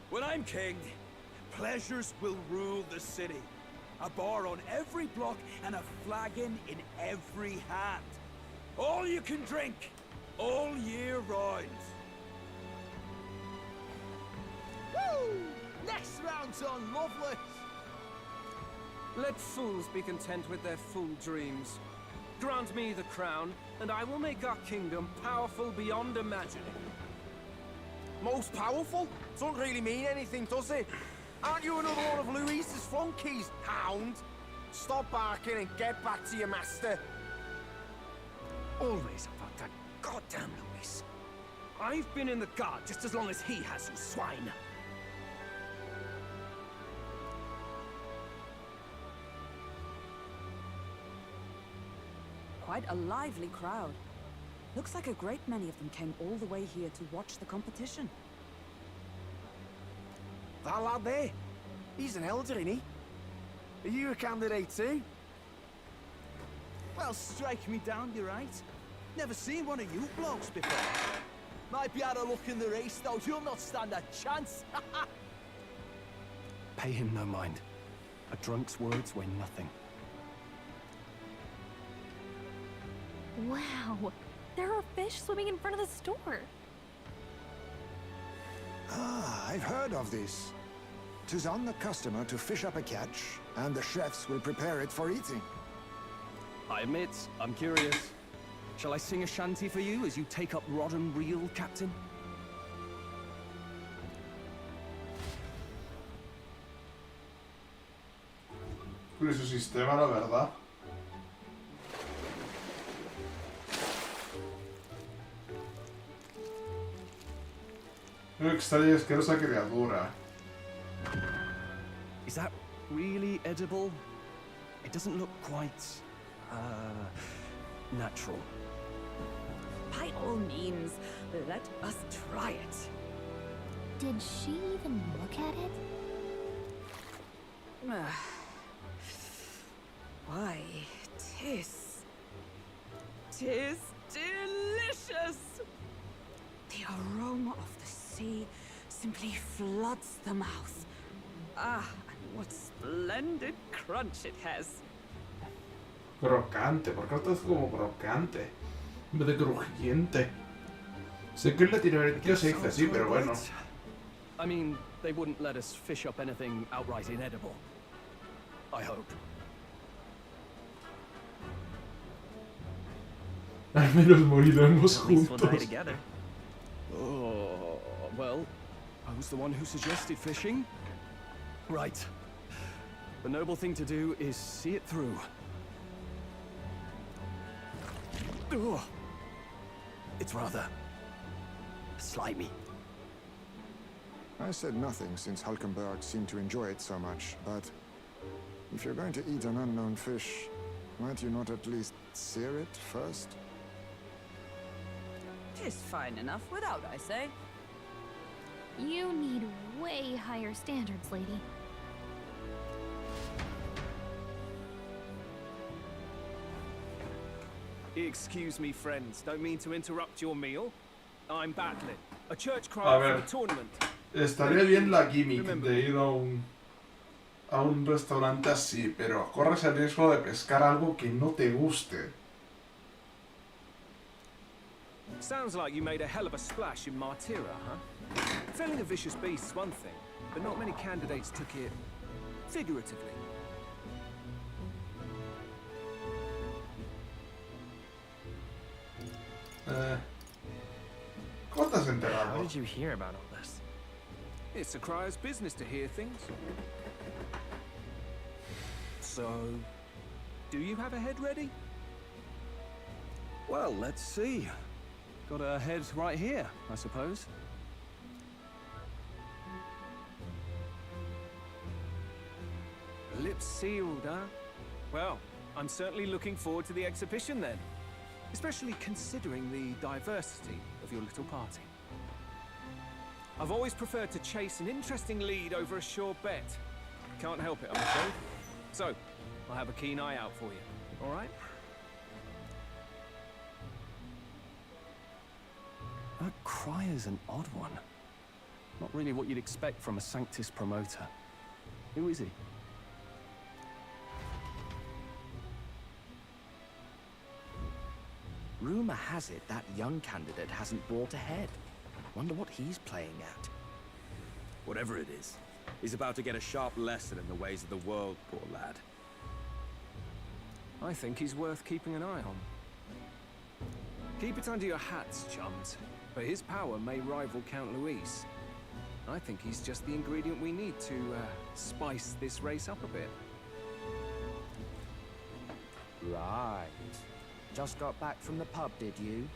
Speaker 9: When I'm king, pleasures will rule the city. A bar on every block and a flagon in every hand. All you can drink, all year round.
Speaker 12: Woo! Next round's on, lovely.
Speaker 3: Let fools be content with their fool dreams. Grant me the crown, and I will make our kingdom powerful beyond imagining.
Speaker 12: Most powerful? Doesn't really mean anything, does it? Aren't you another one of Luis's flunkies, hound? Stop barking and get back to your master.
Speaker 3: Always about that goddamn Luis. I've been in the guard just as long as he has, you swine.
Speaker 8: Quite a lively crowd. Looks like a great many of them came all the way here to watch the competition.
Speaker 12: That lad there, he's an elder, isn't he? Are you a candidate too?
Speaker 9: Well, strike me down, you're right. Never seen one of you blokes before. Might be out of luck in the race, though. You'll not stand a chance.
Speaker 3: Pay him no mind. A drunk's words weigh nothing.
Speaker 11: Wow, there are fish swimming in front of the store.
Speaker 4: Ah, I've heard of this. 'Tis on the customer to fish up a catch, and the chefs will prepare it for eating.
Speaker 3: I admit, I'm curious. Shall I sing a shanty for you as you take up rod and reel, Captain?
Speaker 1: Curioso sistema, la verdad. Una extraña y asquerosa criatura.
Speaker 3: Is that really edible? It doesn't look quite, natural.
Speaker 8: By all means, let us try it.
Speaker 11: Did she even look at it?
Speaker 8: Why, tis delicious! The aroma of the sea simply floods the mouth. Ah, and what splendid crunch it has.
Speaker 1: Crocante, ¿por qué no estás como crocante? En vez de crujiente. Sé que en Latinoamérica se dice así, pero bueno.
Speaker 3: I mean, they wouldn't let us fish up anything outright inedible. I hope.
Speaker 1: Al menos moriremos juntos.
Speaker 3: Oh, well, I was the one who suggested fishing. Right. The noble thing to do is see it through. Ugh. It's rather slimy.
Speaker 4: I said nothing since Hulkenberg seemed to enjoy it so much, but if you're going to eat an unknown fish, might you not at least sear it first?
Speaker 8: 'Tis fine enough without, I say.
Speaker 11: You need way higher standards, lady.
Speaker 3: Excuse me, friends. Don't mean to interrupt your meal. I'm battling. A church cry for the tournament.
Speaker 1: Estaría bien la gimmick de ir a un a un restaurante así, pero corres el riesgo de pescar algo que no te guste.
Speaker 3: Sounds like you made a hell of a splash in Martira, huh? Felling a vicious beast's one thing, but not many candidates took it figuratively.
Speaker 1: ¿Cómo te has enterado?
Speaker 6: How did you hear about all this?
Speaker 3: It's a crier's business to hear things. So, do you have a head ready?
Speaker 9: Well, let's see. Got a head right here, I suppose.
Speaker 3: Lips sealed, huh? Well, I'm certainly looking forward to the exhibition then. Especially considering the diversity of your little party. I've always preferred to chase an interesting lead over a sure bet. Can't help it, I'm afraid. So, I'll have a keen eye out for you, all right?
Speaker 9: That crier's an odd one. Not really what you'd expect from a Sanctus promoter. Who is he?
Speaker 12: Rumor has it that young candidate hasn't brought ahead. Wonder what he's playing at.
Speaker 9: Whatever it is, he's about to get a sharp lesson in the ways of the world, poor lad.
Speaker 3: I think he's worth keeping an eye on. Keep it under your hats, chums, but his power may rival Count Luis. I think he's just the ingredient we need to spice this race up a bit.
Speaker 12: Right. Just got back from the pub, did you?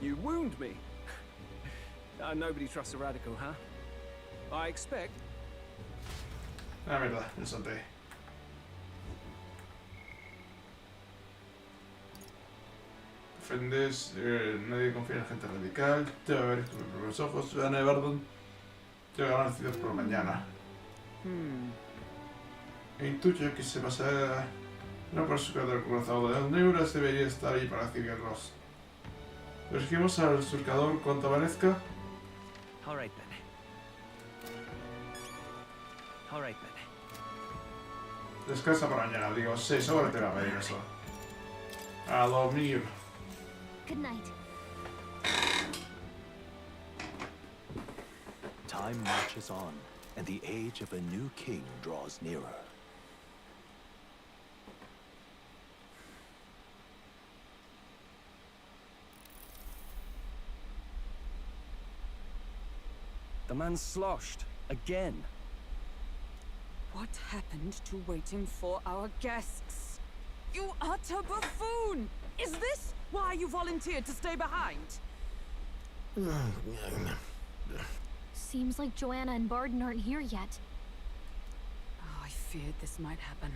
Speaker 3: You wound me. Nobody trusts a radical, huh? I expect.
Speaker 1: Ah, verdad, me salté. Ofendes, nadie confía en la gente radical. Te va a ver con los ojos. Ana de Bardon. Te va a ganar ciudad por la mañana. E intuyo que se pasará. No por su cadera cruzado de 2 neuras debería estar ahí para cibirlos. Dirigimos al surcador cuanto aparezca.
Speaker 6: All right then. All right then.
Speaker 1: Descansa para mañana, digo, 6 horas te va a pedir eso. A dormir.
Speaker 11: Good night.
Speaker 5: Time marches on, and the age of a new king draws nearer.
Speaker 9: The man's sloshed. Again.
Speaker 8: What happened to waiting for our guests? You utter buffoon! Is this why you volunteered to stay behind?
Speaker 11: Seems like Joanna and Barden aren't here yet.
Speaker 8: Oh, I feared this might happen.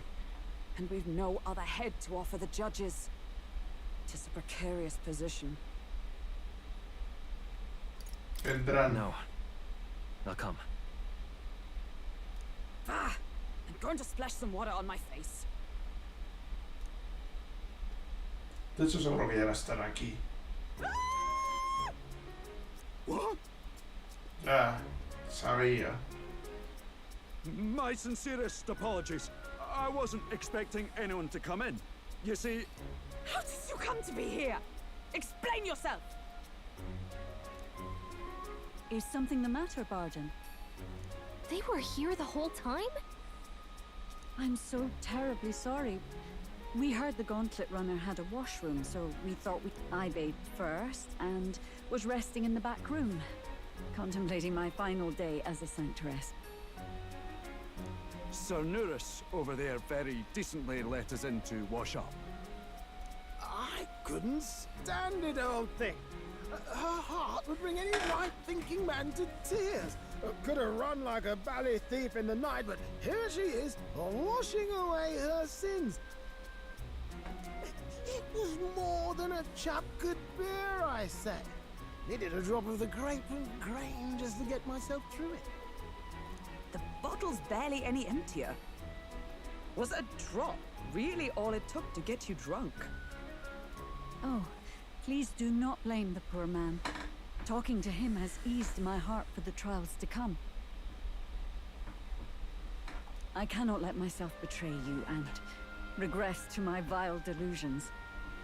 Speaker 8: And we've no other head to offer the judges. Tis a precarious position.
Speaker 1: Vendrán.
Speaker 6: No. I'll come.
Speaker 8: Ah! I'm going to splash some water on my face.
Speaker 1: De hecho, seguro que ya no están aquí.
Speaker 9: What?
Speaker 1: Ah, sabía.
Speaker 14: My sincerest apologies. I wasn't expecting anyone to come in. You see...
Speaker 8: How did you come to be here? Explain yourself!
Speaker 15: Is something the matter, Barden?
Speaker 11: They were here the whole time?
Speaker 15: I'm so terribly sorry. We heard the Gauntlet Runner had a washroom, so we thought I bathed first and was resting in the back room, contemplating my final day as a sanctress.
Speaker 14: Sir Nuris over there very decently let us in to wash up.
Speaker 10: I couldn't stand it, old thing. Her heart would bring any right-thinking man to tears. Could have run like a ballet thief in the night, but here she is, washing away her sins. It was more than a chap could bear, I say. Needed a drop of the grape and grain just to get myself through it.
Speaker 8: The bottle's barely any emptier. Was a drop really all it took to get you drunk?
Speaker 15: Oh, please do not blame the poor man. Talking to him has eased my heart for the trials to come. I cannot let myself betray you and regress to my vile delusions.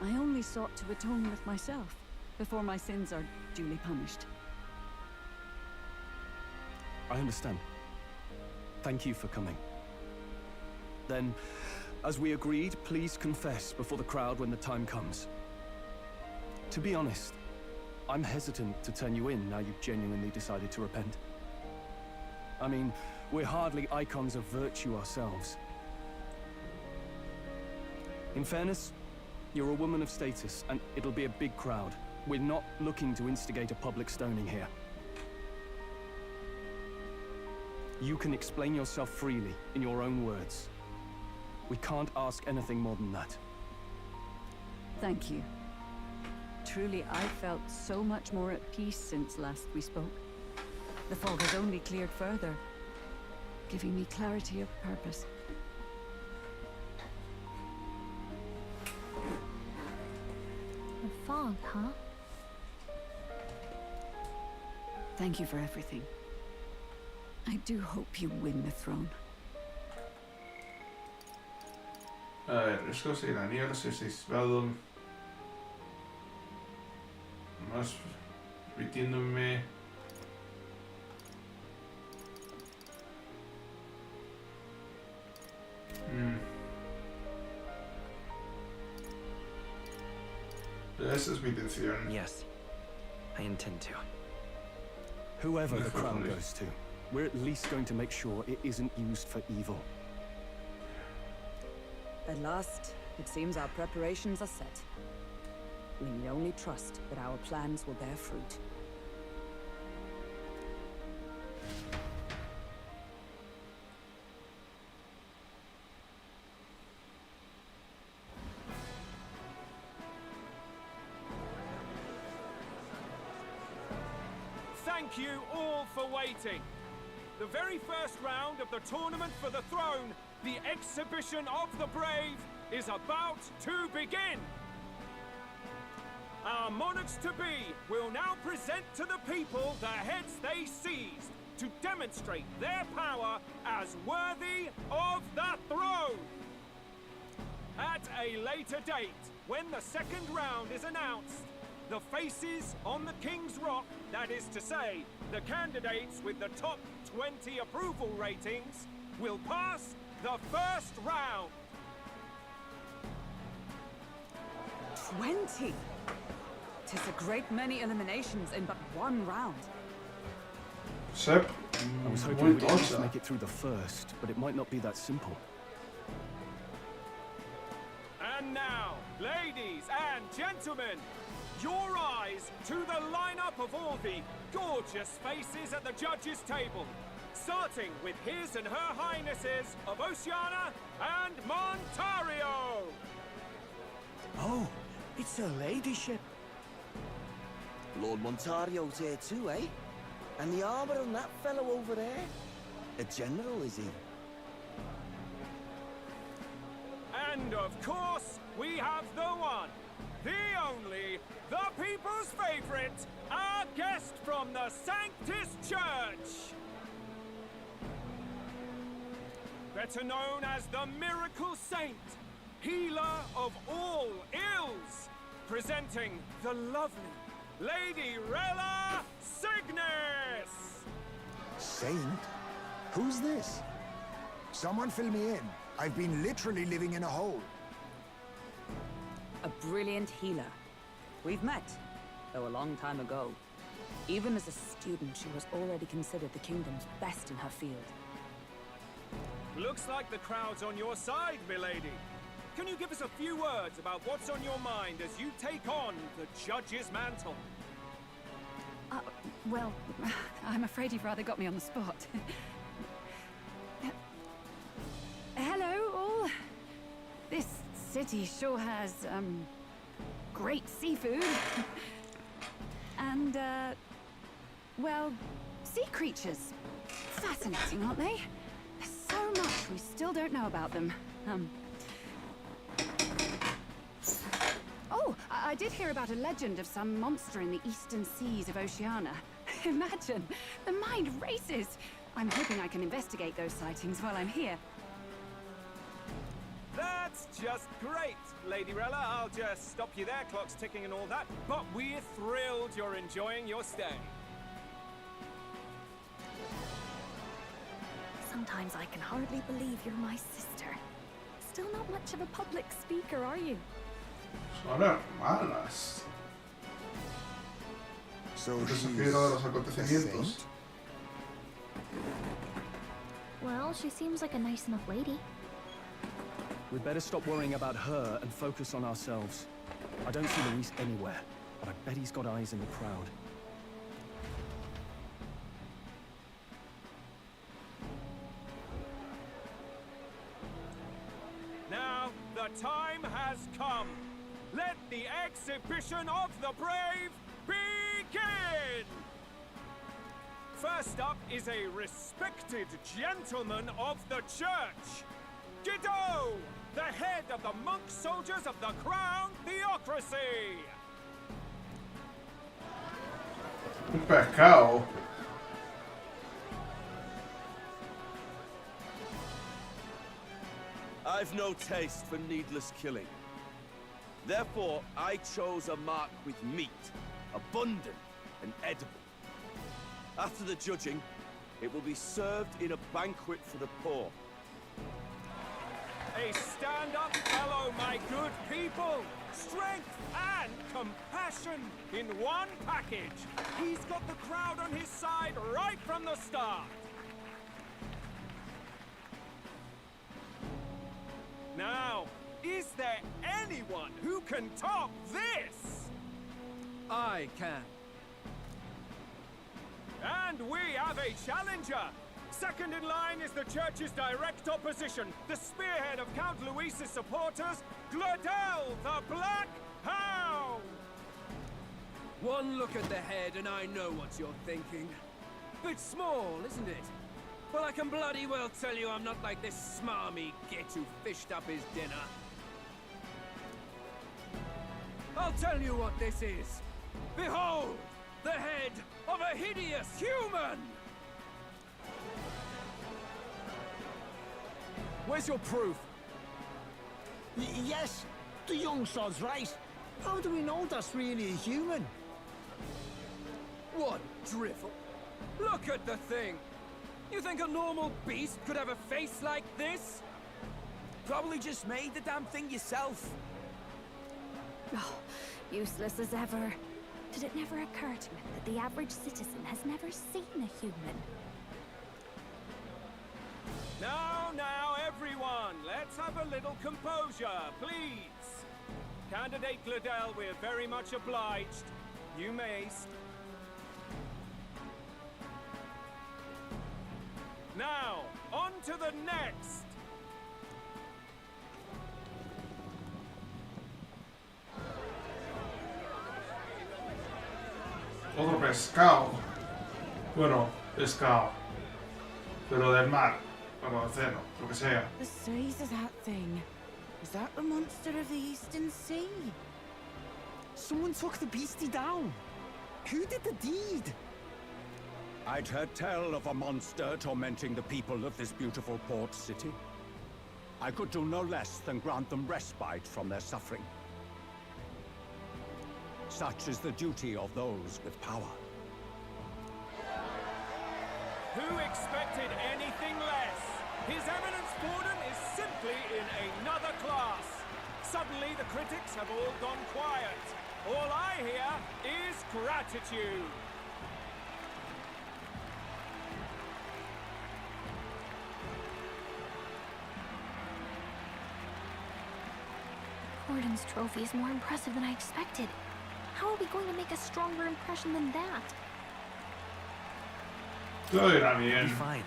Speaker 15: I only sought to atone with myself before my sins are duly punished.
Speaker 3: I understand. Thank you for coming. Then, as we agreed, please confess before the crowd when the time comes. To be honest, I'm hesitant to turn you in now you've genuinely decided to repent. I mean, we're hardly icons of virtue ourselves. In fairness, you're a woman of status, and it'll be a big crowd. We're not looking to instigate a public stoning here. You can explain yourself freely, in your own words. We can't ask anything more than that.
Speaker 15: Thank you. Truly, I felt so much more at peace since last we spoke. The fog has only cleared further, giving me clarity of purpose.
Speaker 11: The fog, huh?
Speaker 15: Thank you for everything. I do hope you win the throne.
Speaker 1: A ver, es que si la niebla se situado más repitiéndome. Esa es mi intención.
Speaker 6: Yes, I intend to.
Speaker 3: Whoever the crown goes to, we're at least going to make sure it isn't used for evil.
Speaker 8: At last, it seems our preparations are set. We need only trust that our plans will bear fruit.
Speaker 13: Thank you all for waiting. The very first round of the tournament for the throne, the exhibition of the brave, is about to begin. Our monarchs-to-be will now present to the people the heads they seized to demonstrate their power as worthy of the throne. At a later date, when the second round is announced, the faces on the King's Rock, that is to say, the candidates with the top 20 approval ratings, will pass the first round.
Speaker 8: 20? 'Tis a great many eliminations in but one round.
Speaker 1: Sep,
Speaker 3: I was hoping we'd at least make it through the first, but it might not be that simple.
Speaker 13: And now, ladies and gentlemen, your eyes to the lineup of all the gorgeous faces at the judges' table, starting with His and Her Highnesses of Oceania and Montario.
Speaker 16: Oh, it's her ladyship. Lord Montario's here too, eh? And the armor on that fellow over there? A general, is he?
Speaker 13: And of course, we have the one, the only, the people's favorite, our guest from the Sanctus Church. Better known as the Miracle Saint, healer of all ills, presenting the lovely Lady Rella Cygnus!
Speaker 4: Saint? Who's this? Someone fill me in. I've been literally living in a hole.
Speaker 8: A brilliant healer. We've met, though a long time ago. Even as a student, she was already considered the kingdom's best in her field.
Speaker 13: Looks like the crowd's on your side, milady. Can you give us a few words about what's on your mind as you take on the judge's mantle?
Speaker 15: Well, I'm afraid you've rather got me on the spot. Hello, all. This city sure has, great seafood. And, well, sea creatures. Fascinating, aren't they? There's so much we still don't know about them. Oh, I did hear about a legend of some monster in the eastern seas of Oceania. Imagine, the mind races. I'm hoping I can investigate those sightings while I'm here.
Speaker 13: That's just great, Lady Rella. I'll just stop you there, clock's ticking and all that. But we're thrilled you're enjoying your stay.
Speaker 15: Sometimes I can hardly believe you're my sister. Still not much of a public speaker, are you?
Speaker 1: Son hermanas.
Speaker 4: So
Speaker 1: Eso
Speaker 4: she's
Speaker 1: quiero de los
Speaker 4: a
Speaker 1: acontecimientos.
Speaker 4: saint?
Speaker 11: Well, she seems like a nice enough lady.
Speaker 17: We'd better stop worrying about her and focus on ourselves. I don't see Luis anywhere, but I bet he's got eyes in the crowd.
Speaker 13: Now, the time has come. Let the exhibition of the brave begin! First up is a respected gentleman of the church. Guido, the head of the monk soldiers of the Crown Theocracy.
Speaker 1: Un pescado.
Speaker 16: I've no taste for needless killing. Therefore, I chose a mark with meat, abundant and edible. After the judging, it will be served in a banquet for the poor.
Speaker 13: A stand-up fellow, my good people. Strength and compassion in one package. He's got the crowd on his side right from the start. Now, is there anyone who can top this?
Speaker 3: I can.
Speaker 13: And we have a challenger. Second in line is the church's direct opposition, the spearhead of Count Luis's supporters, Gladel the Black Hound!
Speaker 3: One look at the head and I know what you're thinking. Bit small, isn't it? Well, I can bloody well tell you I'm not like this smarmy git who fished up his dinner. I'll tell you what this is. Behold, the head of a hideous human!
Speaker 10: Where's your proof?
Speaker 18: Yes, the young sod's right. How do we know that's really a human?
Speaker 3: What drivel? Look at the thing! You think a normal beast could have a face like this?
Speaker 18: Probably just made the damn thing yourself.
Speaker 11: Oh, useless as ever. Did it never occur to him that the average citizen has never seen a human?
Speaker 13: Now, everyone, let's have a little composure, please. Candidate Gladel, we're very much obliged. You may. Now, on to the next.
Speaker 1: Otro pescado. Bueno, pescado. Pero del mar. Bueno, océano, lo que sea.
Speaker 19: The size of that thing. Is that the monster of the Eastern Sea?
Speaker 18: Someone took the beastie down. Who did the deed?
Speaker 20: I'd heard tell of a monster tormenting the people of this beautiful port city. I could do no less than grant them respite from their suffering. Such is the duty of those with power.
Speaker 13: Who expected anything less? His Eminence Borden is simply in another class. Suddenly the critics have all gone quiet. All I hear is gratitude.
Speaker 11: Borden's trophy is more impressive than I expected. How are we going to make a stronger impression than that?
Speaker 1: Todo irá bien.
Speaker 17: Fine.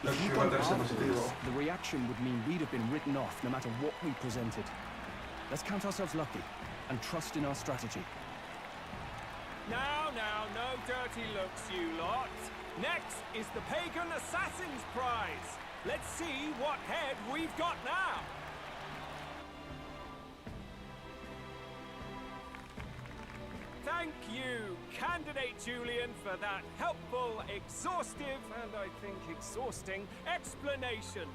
Speaker 1: Hay
Speaker 17: If
Speaker 1: que
Speaker 17: you don't
Speaker 1: mantenerse
Speaker 17: argue
Speaker 1: positivo.
Speaker 17: this, the reaction would mean we'd have been written off no matter what we presented. Let's count ourselves lucky and trust in our strategy.
Speaker 13: Now, no dirty looks, you lot. Next is the Pagan Assassin's Prize. Let's see what head we've got now. Thank you, Candidate Julian, for that helpful, exhaustive, and I think exhausting explanation.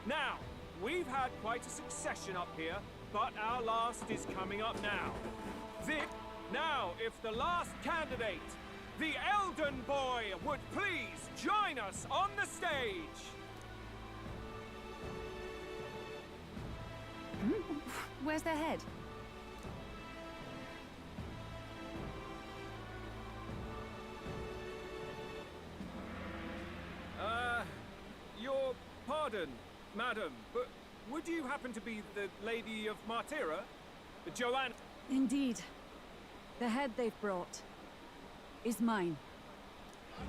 Speaker 21: Now, we've had quite a succession up here, but our last is coming up now. Now, if the last candidate, the Elden Boy, would please join us on the stage.
Speaker 15: Where's their head?
Speaker 21: Your pardon, madam, but would you happen to be the Lady of Martira? Joanne?
Speaker 15: Indeed. The head they've brought is mine.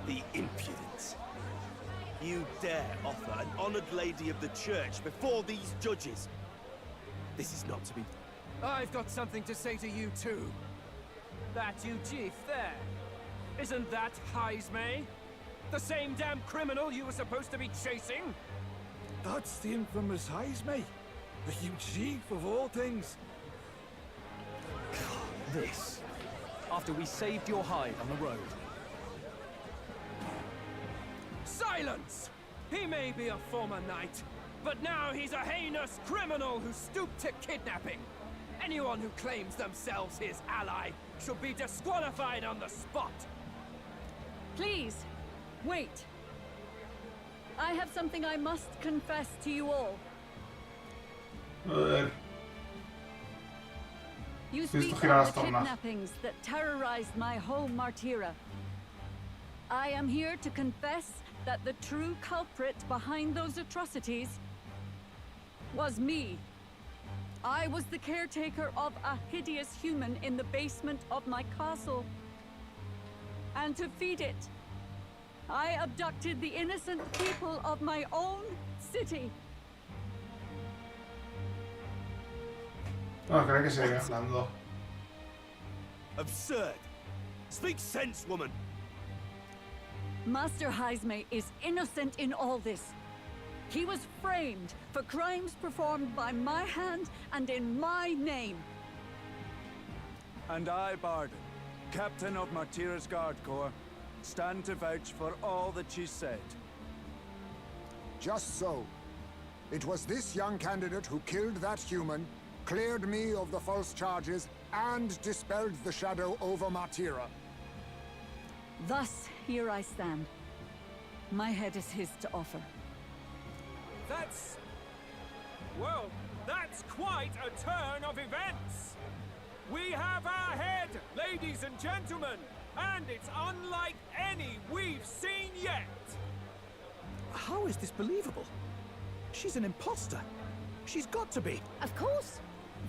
Speaker 9: The impudence. You dare offer an honored lady of the church before these judges? This is not to be...
Speaker 3: I've got something to say to you too.
Speaker 21: That you chief there. Isn't that Heismay? The same damn criminal you were supposed to be chasing?
Speaker 14: That's the infamous Heismay, the huge chief of all things.
Speaker 17: This, after we saved your hide on the road.
Speaker 21: Silence! He may be a former knight, but now he's a heinous criminal who stooped to kidnapping. Anyone who claims themselves his ally should be disqualified on the spot.
Speaker 15: Please, wait. I have something I must confess to you all. You speak of the kidnappings that terrorized my home, Martira. I am here to confess that the true culprit behind those atrocities was me. I was the caretaker of a hideous human in the basement of my castle. And to feed it, I abducted the innocent people of my own city.
Speaker 1: No, creo que sigue hablando.
Speaker 9: Absurd! Speak sense, woman!
Speaker 15: Master Heismay is innocent in all this. He was framed for crimes performed by my hand and in my name.
Speaker 20: And I, Barden, Captain of Martira's Guard Corps, stand to vouch for all that she said.
Speaker 4: Just so. It was this young candidate who killed that human, cleared me of the false charges, and dispelled the shadow over Martira.
Speaker 15: Thus, here I stand. My head is his to offer.
Speaker 21: That's... well, that's quite a turn of events. We have our head, ladies and gentlemen, and it's unlike any we've seen yet.
Speaker 17: How is this believable? She's an imposter. She's got to be.
Speaker 2: Of course.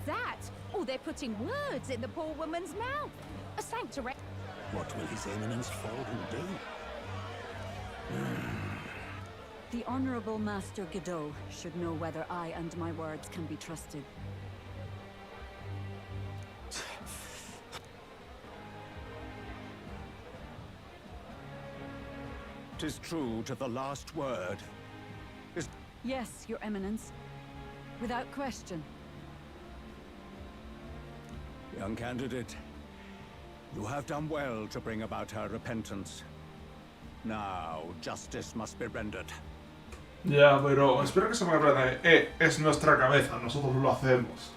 Speaker 2: That, or they're putting words in the poor woman's mouth. A sanctuary.
Speaker 10: What will His Eminence Falden do?
Speaker 15: The Honorable Master Godot should know whether I and my words can be trusted.
Speaker 20: 'Tis true to the last word.
Speaker 15: Yes, Your Eminence. Without question.
Speaker 20: Young candidate, you have done well to bring about her repentance. Now, justice must be rendered.
Speaker 1: Ya, pero espero que se me aprende. Es nuestra cabeza, nosotros lo hacemos.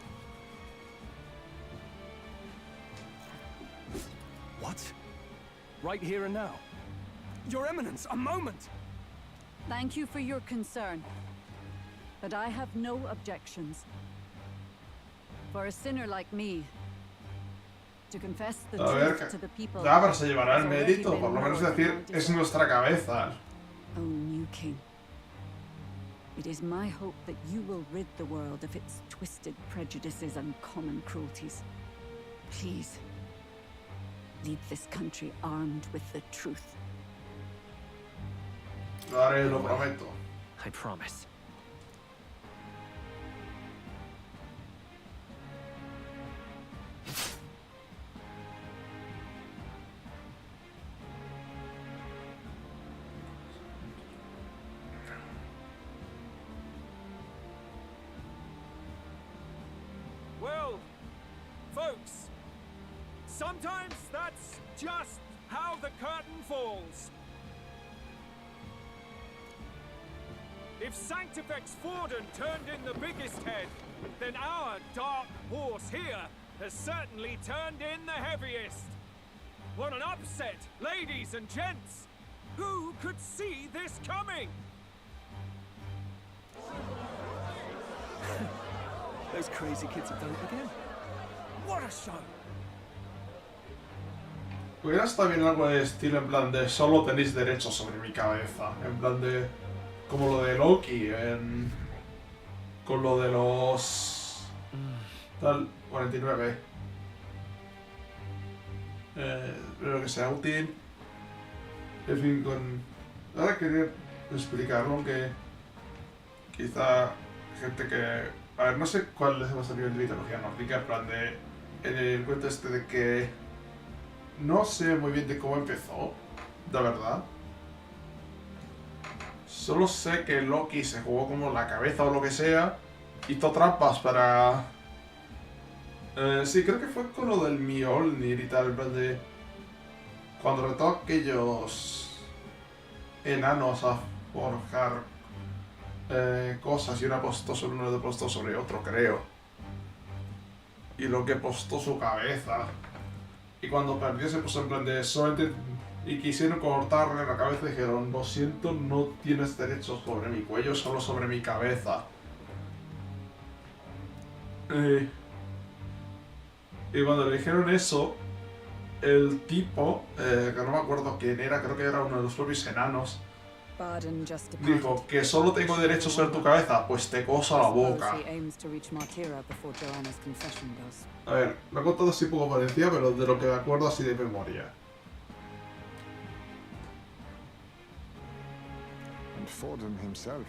Speaker 17: What? Right here and now? Your Eminence, a moment!
Speaker 15: Thank you for your concern. But I have no objections. For a sinner like me, to confess the truth to the people.
Speaker 1: Ya, pero se llevará el mérito, por lo menos decir, es nuestra cabeza.
Speaker 15: Oh, new king. It is my hope that you will rid the world of its twisted prejudices and common cruelties. Please, lead this country armed with the truth.
Speaker 1: Lo haré, lo prometo.
Speaker 6: I promise.
Speaker 21: Well, folks, sometimes that's just how the curtain falls. If Sanctifex Forden turned in the biggest head, then our dark horse here has certainly turned in the heaviest. What an upset, ladies and gents! Who could see this coming?
Speaker 17: Those crazy kids have done it again.
Speaker 21: What a show!
Speaker 1: Hubiera estado bien algo de estilo en plan de solo tenéis derechos sobre mi cabeza. En plan de... como lo de Loki con lo de los... tal... 49. Espero que sea útil. En fin, con... ahora quería explicarlo, aunque... quizá gente que... a ver, no sé cuál les hemos salido en mitología nórdica, en plan de... en el cuento este de que... no sé muy bien de cómo empezó, de verdad. Solo sé que Loki se jugó como la cabeza o lo que sea. Hizo trampas para... sí, creo que fue con lo del Mjolnir y tal, en plan de... cuando retó a aquellos enanos a forjar cosas y uno apostó sobre uno y otro apostó sobre otro, creo. Y lo que apostó su cabeza. Y cuando perdió se puso en plan de solamente... y quisieron cortarle la cabeza y dijeron, lo siento, no tienes derechos sobre mi cuello, solo sobre mi cabeza. Y cuando le dijeron eso, el tipo, que no me acuerdo quién era, creo que era uno de los propios enanos, dijo que solo tengo derechos sobre tu cabeza, pues te coso la boca. A ver, lo he contado así poco por encima, pero de lo que me acuerdo así de memoria.
Speaker 4: And Forden himself.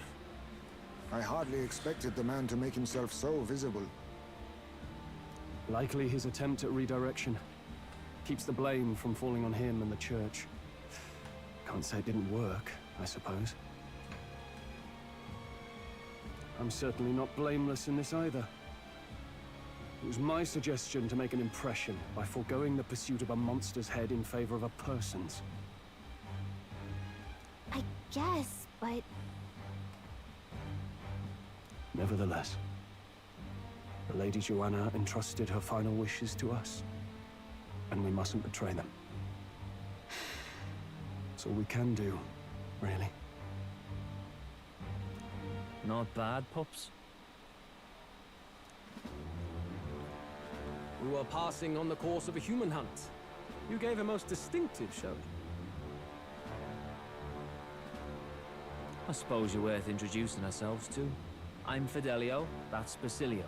Speaker 4: I hardly expected the man to make himself so visible.
Speaker 17: Likely his attempt at redirection. Keeps the blame from falling on him and the church. Can't say it didn't work, I suppose. I'm certainly not blameless in this either. It was my suggestion to make an impression by foregoing the pursuit of a monster's head in favor of a person's.
Speaker 11: I guess, but...
Speaker 17: Nevertheless, the Lady Joanna entrusted her final wishes to us, and we mustn't betray them. That's all we can do, really.
Speaker 7: Not bad, pups.
Speaker 22: We were passing on the course of a human hunt. You gave a most distinctive showing.
Speaker 7: I suppose you're worth introducing ourselves to. I'm Fidelio, that's Basilio.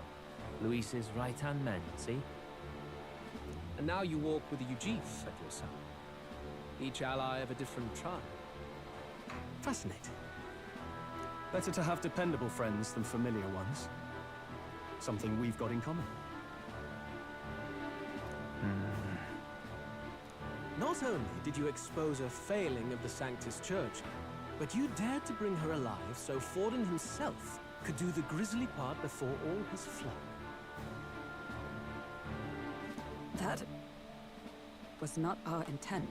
Speaker 7: Luis's right-hand men, see?
Speaker 22: And now you walk with a Ujif at your side. Each ally of a different tribe. Fascinating.
Speaker 17: Better to have dependable friends than familiar ones. Something we've got in common.
Speaker 22: Not only did you expose a failing of the Sanctus Church, but you dared to bring her alive so Forden himself could do the grisly part before all his flock.
Speaker 8: That was not our intent.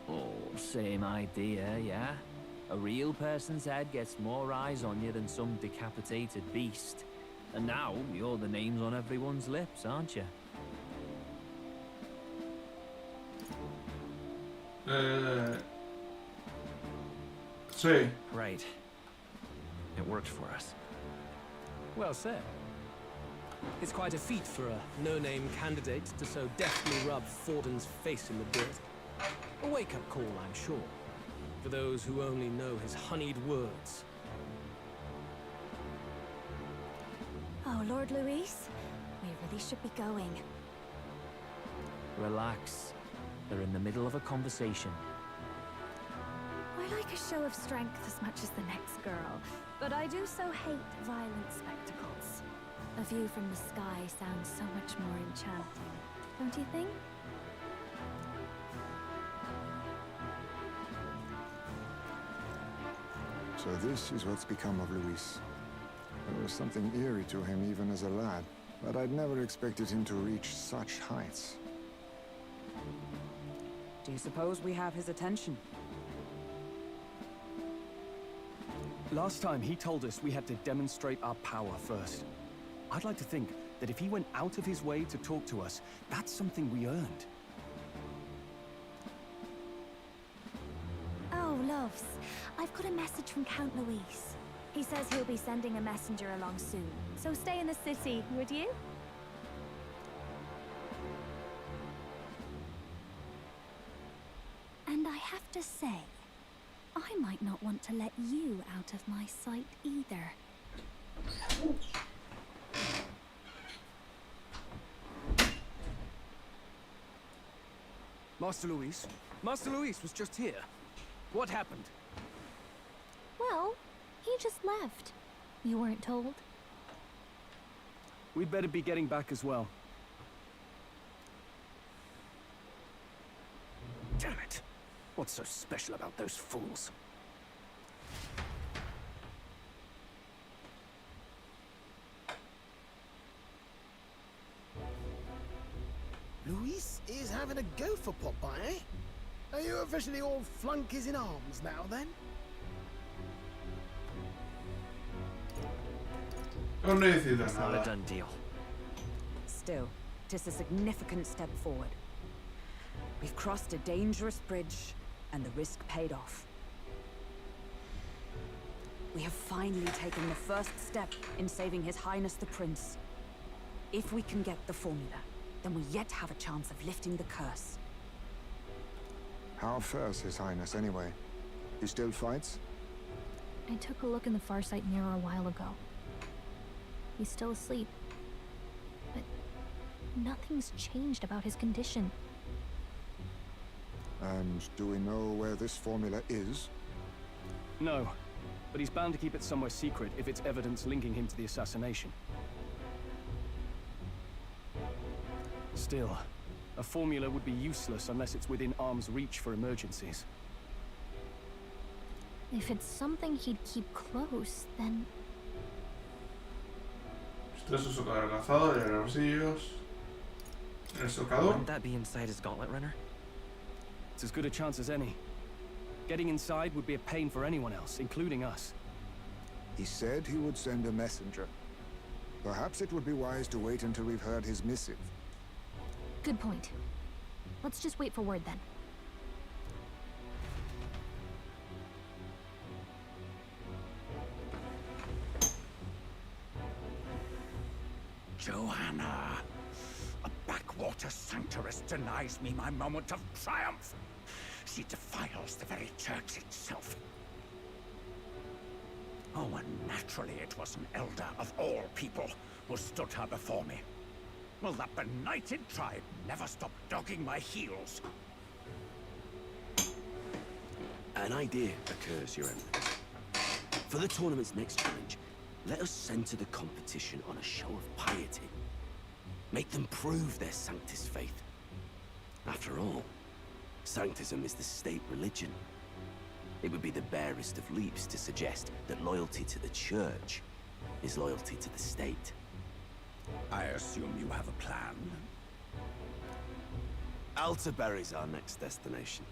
Speaker 7: Oh, same idea, yeah? A real person's head gets more eyes on you than some decapitated beast. And now, you're the names on everyone's lips, aren't you?
Speaker 1: Sí.
Speaker 6: Right. It worked for us.
Speaker 22: Well said. It's quite a feat for a no-name candidate to so deftly rub Forden's face in the dirt. A wake-up call, I'm sure, for those who only know his honeyed words.
Speaker 11: Oh, Lord Luis, we really should be going.
Speaker 7: Relax. They're in the middle of a conversation.
Speaker 11: I like a show of strength as much as the next girl, but I do so hate violent spectacles. A view from the sky sounds so much more enchanting, don't you think?
Speaker 4: So this is what's become of Luis. There was something eerie to him even as a lad, but I'd never expected him to reach such heights.
Speaker 8: Do you suppose we have his attention?
Speaker 17: Last time, he told us we had to demonstrate our power first. I'd like to think that if he went out of his way to talk to us, that's something we earned.
Speaker 11: Oh, loves. I've got a message from Count Luis. He says he'll be sending a messenger along soon. So stay in the city, would you? And I have to say, I might not want to let you out of my sight either.
Speaker 17: Master Luis? Master Luis was just here. What happened?
Speaker 11: Well, he just left. You weren't told?
Speaker 17: We'd better be getting back as well.
Speaker 3: Damn it. What's so special about those fools?
Speaker 10: Luis is having a go for Popeye, eh? Are you officially all flunkies in arms now, then?
Speaker 1: No he decidido
Speaker 6: It's not a
Speaker 1: nada.
Speaker 6: done deal.
Speaker 8: Still, tis a significant step forward. We've crossed a dangerous bridge, and the risk paid off. We have finally taken the first step in saving His Highness the Prince. If we can get the formula, then we yet have a chance of lifting the curse.
Speaker 4: How fares His Highness, anyway? He still fights?
Speaker 11: I took a look in the Farsight mirror a while ago. He's still asleep. But nothing's changed about his condition.
Speaker 4: And do we know where this formula is?
Speaker 17: No, but he's bound to keep it somewhere secret if it's evidence linking him to the assassination. Still, a formula would be useless unless it's within arm's reach for emergencies.
Speaker 11: If it's something he'd keep close, then...
Speaker 1: Extrae su cazador y los bolsillos. El socador.
Speaker 6: Wouldn't that be inside his gauntlet runner?
Speaker 17: It's as good a chance as any. Getting inside would be a pain for anyone else, including us.
Speaker 4: He said he would send a messenger. Perhaps it would be wise to wait until we've heard his missive.
Speaker 11: Good point. Let's just wait for word then.
Speaker 20: Johanna! A backwater sanctuarist denies me my moment of triumph! She defiles the very church itself. Oh, and naturally it was an elder of all people who stood her before me. Will that benighted tribe never stop dogging my heels?
Speaker 5: An idea occurs, Your Eminence. For the tournament's next challenge, let us center the competition on a show of piety. Make them prove their Sanctus faith. After all, Sanctism is the state religion. It would be the barest of leaps to suggest that loyalty to the Church is loyalty to the state.
Speaker 20: I assume you have a plan?
Speaker 5: Altaberry's our next destination.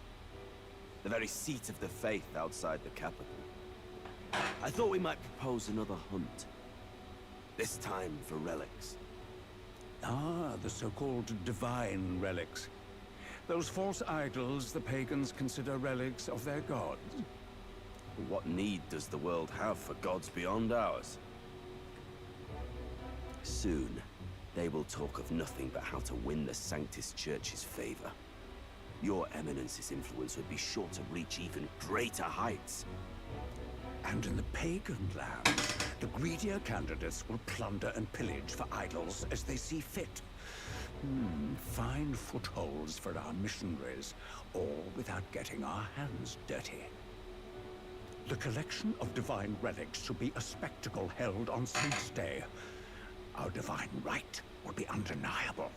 Speaker 5: The very seat of the faith outside the capital. I thought we might propose another hunt. This time for relics.
Speaker 20: Ah, the so-called divine relics. Those false idols the pagans consider relics of their gods.
Speaker 5: What need does the world have for gods beyond ours? Soon, they will talk of nothing but how to win the Sanctus Church's favor. Your Eminence's influence would be sure to reach even greater heights.
Speaker 20: And in the pagan land, the greedier candidates will plunder and pillage for idols as they see fit. Fine footholds for our missionaries, all without getting our hands dirty. The collection of divine relics should be a spectacle held on Saint's Day. Our divine right will be undeniable.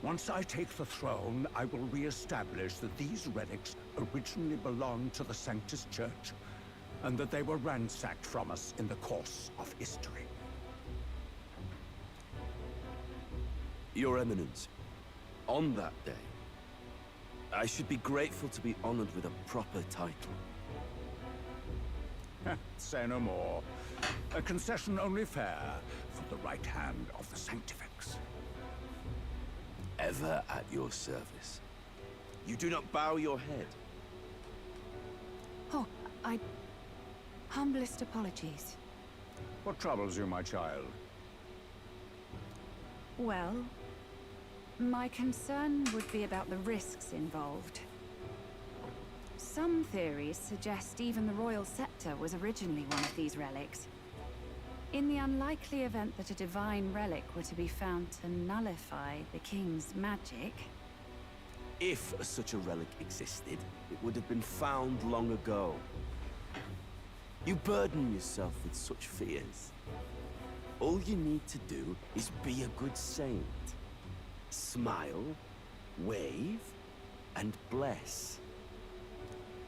Speaker 20: Once I take the throne, I will re-establish that these relics originally belonged to the Sanctus Church, and that they were ransacked from us in the course of history.
Speaker 5: Your Eminence, on that day, I should be grateful to be honored with a proper title.
Speaker 20: Say no more. A concession only fair for the right hand of the Sanctifex.
Speaker 5: Ever at your service. You do not bow your head.
Speaker 8: Oh, humblest apologies.
Speaker 20: What troubles you, my child?
Speaker 8: Well, my concern would be about the risks involved. Some theories suggest even the royal scepter was originally one of these relics. In the unlikely event that a divine relic were to be found to nullify the king's magic...
Speaker 5: If such a relic existed, it would have been found long ago. You burden yourself with such fears. All you need to do is be a good saint. Smile, wave, and bless.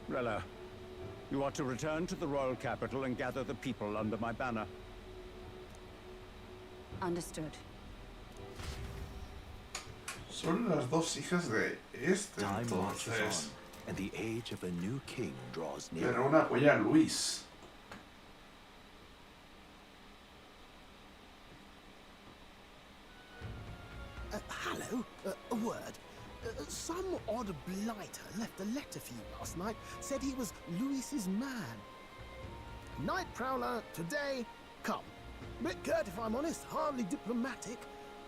Speaker 20: Rella, you are to return to the royal capital and gather the people under my banner.
Speaker 8: Understood.
Speaker 1: Son las dos hijas de este,
Speaker 12: Time marches
Speaker 1: entonces.
Speaker 12: on, and the age of a new king draws near.
Speaker 1: Pero una apoya a Luis.
Speaker 10: Hello, a word. Some odd blighter left a letter for you last night. Said he was Louis's man. Night Prowler, today, come. Bit curt if I'm honest, hardly diplomatic.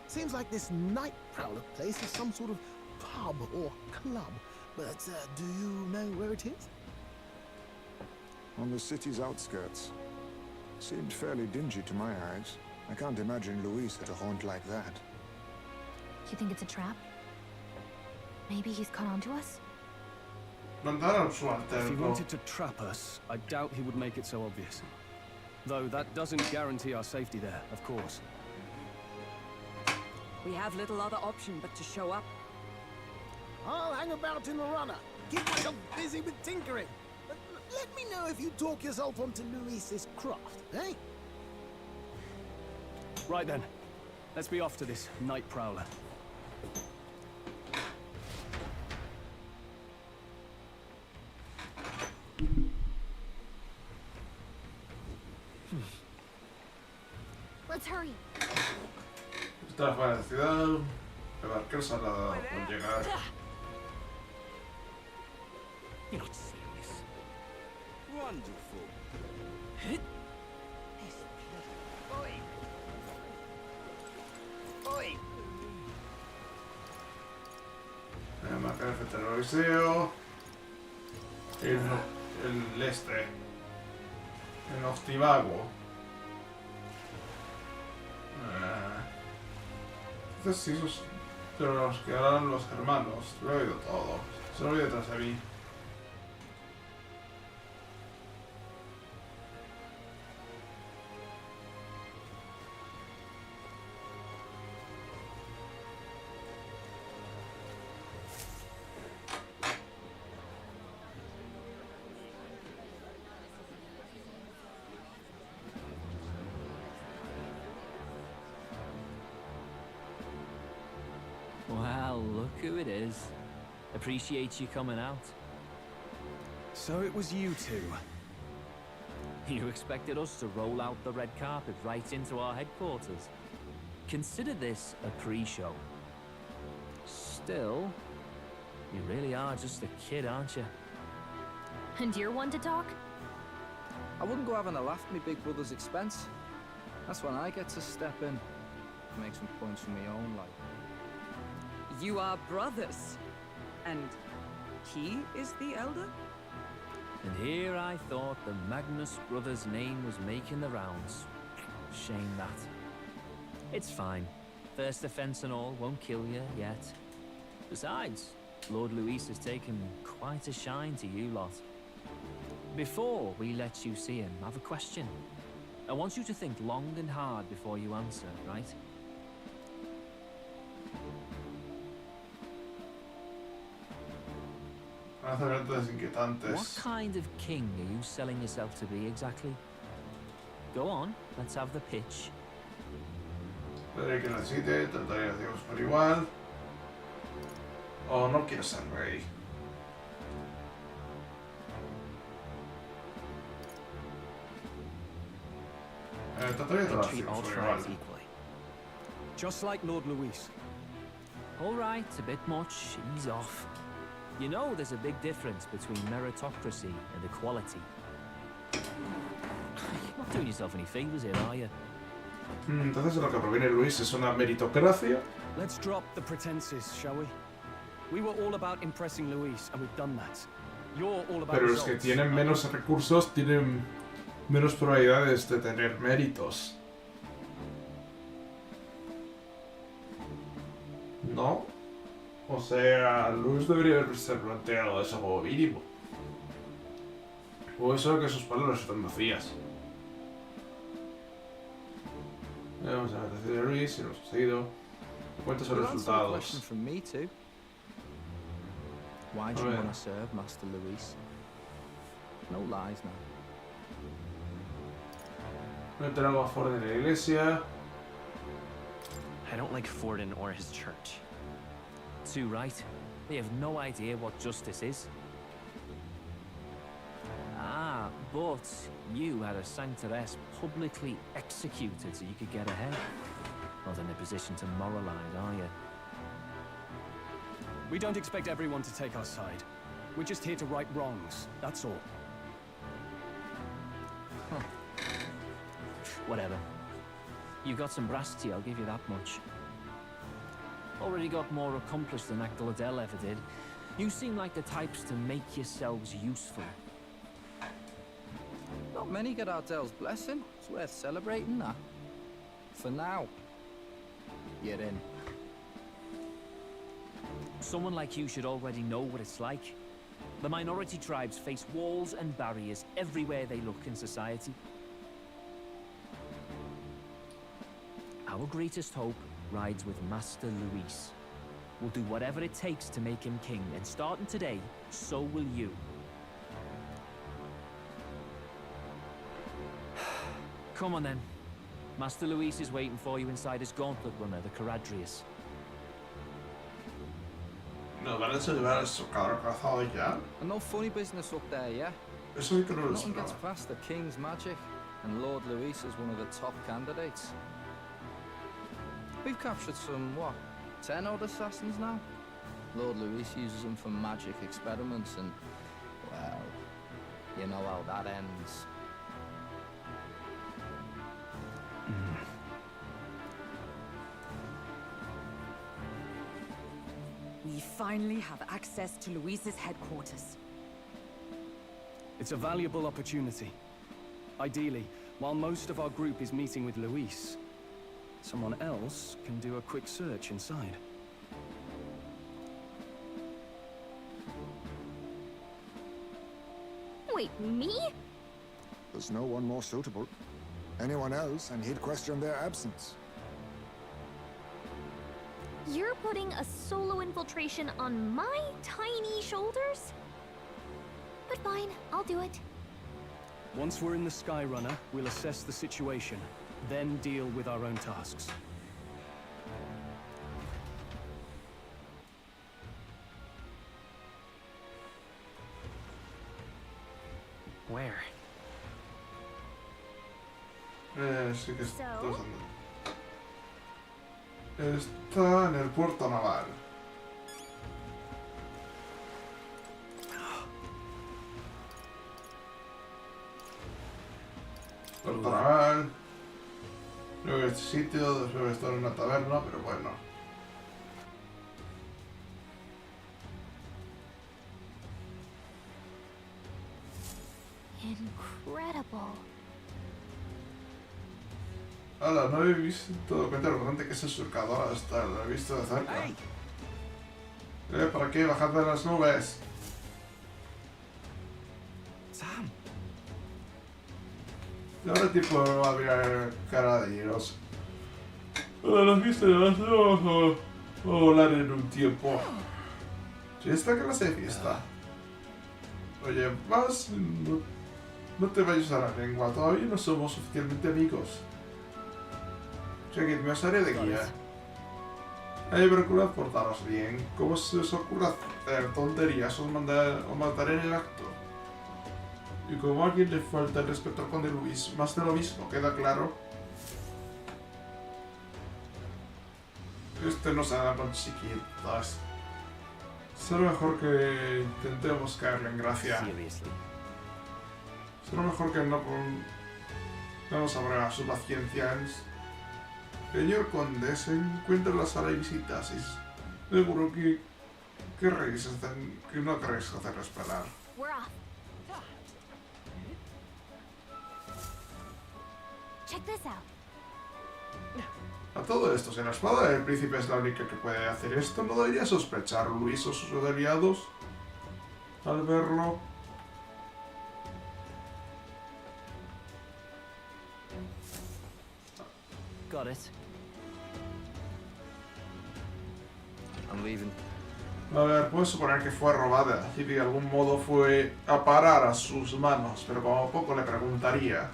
Speaker 10: Seems like this Night Prowler place is some sort of pub or club. But do you know where it is?
Speaker 4: On the city's outskirts. Seemed fairly dingy to my eyes. I can't imagine Luis at a haunt like that.
Speaker 11: You think it's a trap? Maybe he's caught on to us?
Speaker 17: If he wanted to trap us, I doubt he would make it so obvious. Though that doesn't guarantee our safety there, of course.
Speaker 8: We have little other option but to show up.
Speaker 10: I'll hang about in the runner. Keep myself busy with tinkering. Let me know if you talk yourself onto Luis's craft, eh?
Speaker 17: Right then. Let's be off to this Night Prowler.
Speaker 11: Let's hurry.
Speaker 1: Está fuera de la ciudad. El arquero se ha dado por llegar.
Speaker 5: You're not serious. Wonderful.
Speaker 1: Marcar el feteroviseo. El este. El Octivago. Estos sí son de los que eran los hermanos. Lo he oído todo. Se lo voy detrás de mí.
Speaker 7: Well, look who it is. Appreciate you coming out.
Speaker 17: So it was you two.
Speaker 7: You expected us to roll out the red carpet right into our headquarters? Consider this a pre-show. Still, you really are just a kid, aren't you?
Speaker 11: And you're one to talk?
Speaker 16: I wouldn't go having a laugh at my big brother's expense. That's when I get to step in. Make some points for my own life.
Speaker 8: You are brothers. And he is the elder?
Speaker 7: And here I thought the Magnus brothers' name was making the rounds. Shame that. It's fine. First offense and all won't kill you yet. Besides, Lord Luis has taken quite a shine to you lot. Before we let you see him, I have a question. I want you to think long and hard before you answer, right? What kind of king are you selling yourself to be exactly? Go on, let's have the pitch.
Speaker 1: Tendré que necesite, trataría de Dios por igual. O no quiero ser rey. Trataría de
Speaker 7: They
Speaker 1: las
Speaker 7: treat all
Speaker 1: igual.
Speaker 7: tribes equally.
Speaker 17: Just like Lord Luis.
Speaker 7: All right, a bit much. Ease off. You know there's a big difference between meritocracy and equality. You're not doing yourself any favors here, are you?
Speaker 1: Entonces lo que proviene Luis es una meritocracia.
Speaker 17: Let's drop the pretenses, shall we? We were all about impressing Luis, and we've done that. You're all about
Speaker 1: Pero los que
Speaker 17: results.
Speaker 1: tienen menos recursos tienen menos probabilidades de tener méritos. ¿No? O sea, Luis debería haberse planteado eso como mínimo. O eso que sus palabras están vacías. Vamos a ver de Luis, si lo hemos seguido. Cuenta sobre
Speaker 16: You'll answer a
Speaker 1: resultados.
Speaker 16: question from me too. Why do you want to serve Master Luis? No lies now.
Speaker 1: No entra algo a Ford en la iglesia.
Speaker 6: I don't like Forden or his church.
Speaker 7: Too right. They have no idea what justice is. Ah, but you had a sanctoress publicly executed so you could get ahead. Not in a position to moralize, are you?
Speaker 17: We don't expect everyone to take our side. We're just here to right wrongs, that's all.
Speaker 7: Whatever. You got some brass to you, I'll give you that much. Already got more accomplished than Agdaladel ever did. You seem like the types to make yourselves useful.
Speaker 16: Not many get Ardel's blessing. It's worth celebrating that. For now. You're in.
Speaker 7: Someone like you should already know what it's like. The minority tribes face walls and barriers everywhere they look in society. Our greatest hope rides with Master Luis. We'll do whatever it takes to make him king, and starting today, so will you. Come on then. Master Luis is waiting for you inside his gauntlet runner, the Caradrius.
Speaker 1: ¿Nos van a llevar a su cabrón cazado ya?
Speaker 16: And no funny business up there, yeah?
Speaker 1: Eso sí que no lo
Speaker 16: Nothing gets
Speaker 1: esperaba.
Speaker 16: past the King's magic, and Lord Luis is one of the top candidates. We've captured some, what, 10 odd assassins now? Lord Luis uses them for magic experiments and, well, you know how that ends.
Speaker 8: We finally have access to Luis's headquarters.
Speaker 17: It's a valuable opportunity. Ideally, while most of our group is meeting with Luis, someone else can do a quick search inside.
Speaker 11: Wait, me?
Speaker 4: There's no one more suitable. Anyone else, and he'd question their absence.
Speaker 11: You're putting a solo infiltration on my tiny shoulders? But fine, I'll do it.
Speaker 17: Once we're in the Skyrunner, we'll assess the situation, then deal with our own tasks.
Speaker 6: Where?
Speaker 1: Sí que está Está en el puerto naval. Puerto naval. Luego este sitio debe estar en una taberna, pero bueno.
Speaker 11: Incredible.
Speaker 1: Hola, no había visto todo cuenta lo importante que es el surcador hasta lo he visto de cerca. ¿Para qué? Bajad de las nubes.
Speaker 16: Sam.
Speaker 1: Y ahora tipo va a mirar cara de iros. Las vistas de las nubes o volar en un tiempo. Si esta clase de fiesta. Oye, vas. No te vayas a la lengua, todavía no somos oficialmente amigos. Seguidme, os haré de guía. Procurad portaros bien. ¿Cómo se os ocurre hacer tonterías? Os mataré en el acto. Y como a alguien le falta el respeto al conde Luis, más de lo mismo, queda claro. Este no se da con chiquitas. Será mejor que intentemos caerle en gracia. Será mejor que no vamos a prueba su paciencia. Señor conde, se encuentra en la sala de visitas y seguro que no querréis hacerlo esperar.
Speaker 11: Check this out.
Speaker 1: A todo esto, si la espada del príncipe es la única que puede hacer esto, no debería sospechar Luis o sus aliados al verlo.
Speaker 7: Got it.
Speaker 3: I'm leaving.
Speaker 1: A ver, puedo suponer que fue robada y de algún modo fue a parar a sus manos, pero como poco le preguntaría.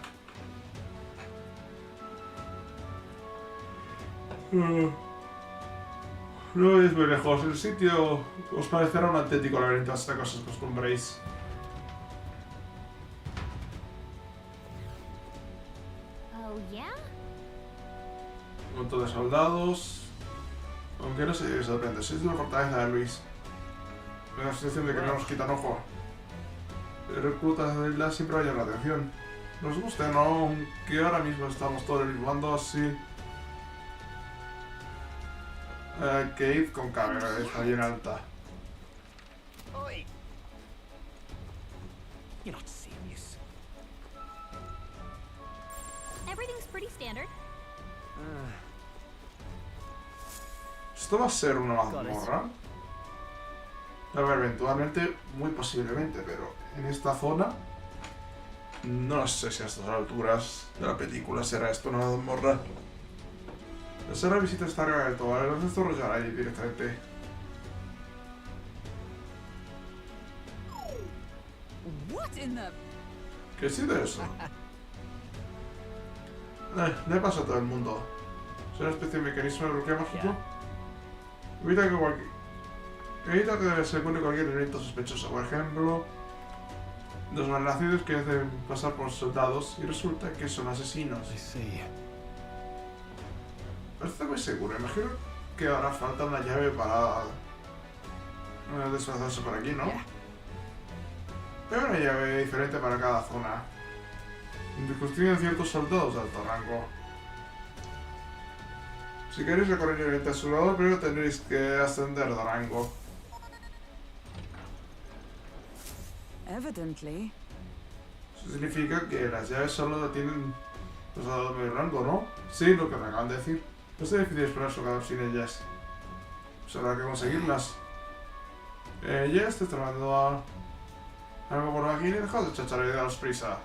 Speaker 1: No es muy lejos, el sitio os parecerá un auténtico laberinto hasta que os acostumbréis.
Speaker 11: Oh, yeah?
Speaker 1: Un montón de soldados. Aunque no sé si os sorprende, sois de la fortaleza de Luis. Me da la sensación de que no nos quitan ojo. Reclutas de isla siempre vayan la atención. Nos gusta, ¿no? Aunque ahora mismo estamos todos en el bando así. Kate con cabeza bien alta.
Speaker 6: You're not serious.
Speaker 11: Everything's pretty standard.
Speaker 1: ¿Esto va a ser una mazmorra? A ver, eventualmente, muy posiblemente, pero en esta zona no sé si a estas alturas de la película será esto una mazmorra. La sala de visita está arriba del todo, a ver, ¿dónde está rollar ahí directamente?
Speaker 8: What in the...
Speaker 1: ¿Qué ha sido eso? Le pasa a todo el mundo. Es una especie de mecanismo de bloqueo mágico. Evita que se encuentre cualquier elemento sospechoso. Por ejemplo, los malnacidos que hacen pasar por soldados y resulta que son asesinos. No estoy muy seguro. Imagino que ahora falta una llave para desplazarse por aquí, ¿no? Hay una llave diferente para cada zona. Donde construyen ciertos soldados de alto rango. Si queréis recorrer el oriente a su lado, primero tendréis que ascender de rango.
Speaker 8: Evidently.
Speaker 1: Eso significa que las llaves solo tienen los soldados de rango, ¿no? Sí, lo que me acaban de decir. No es difícil esperar su quedar sin ellas. Pues habrá que conseguirlas. Ya estoy tramando a... algo por aquí y dejad de chachar y daros prisa.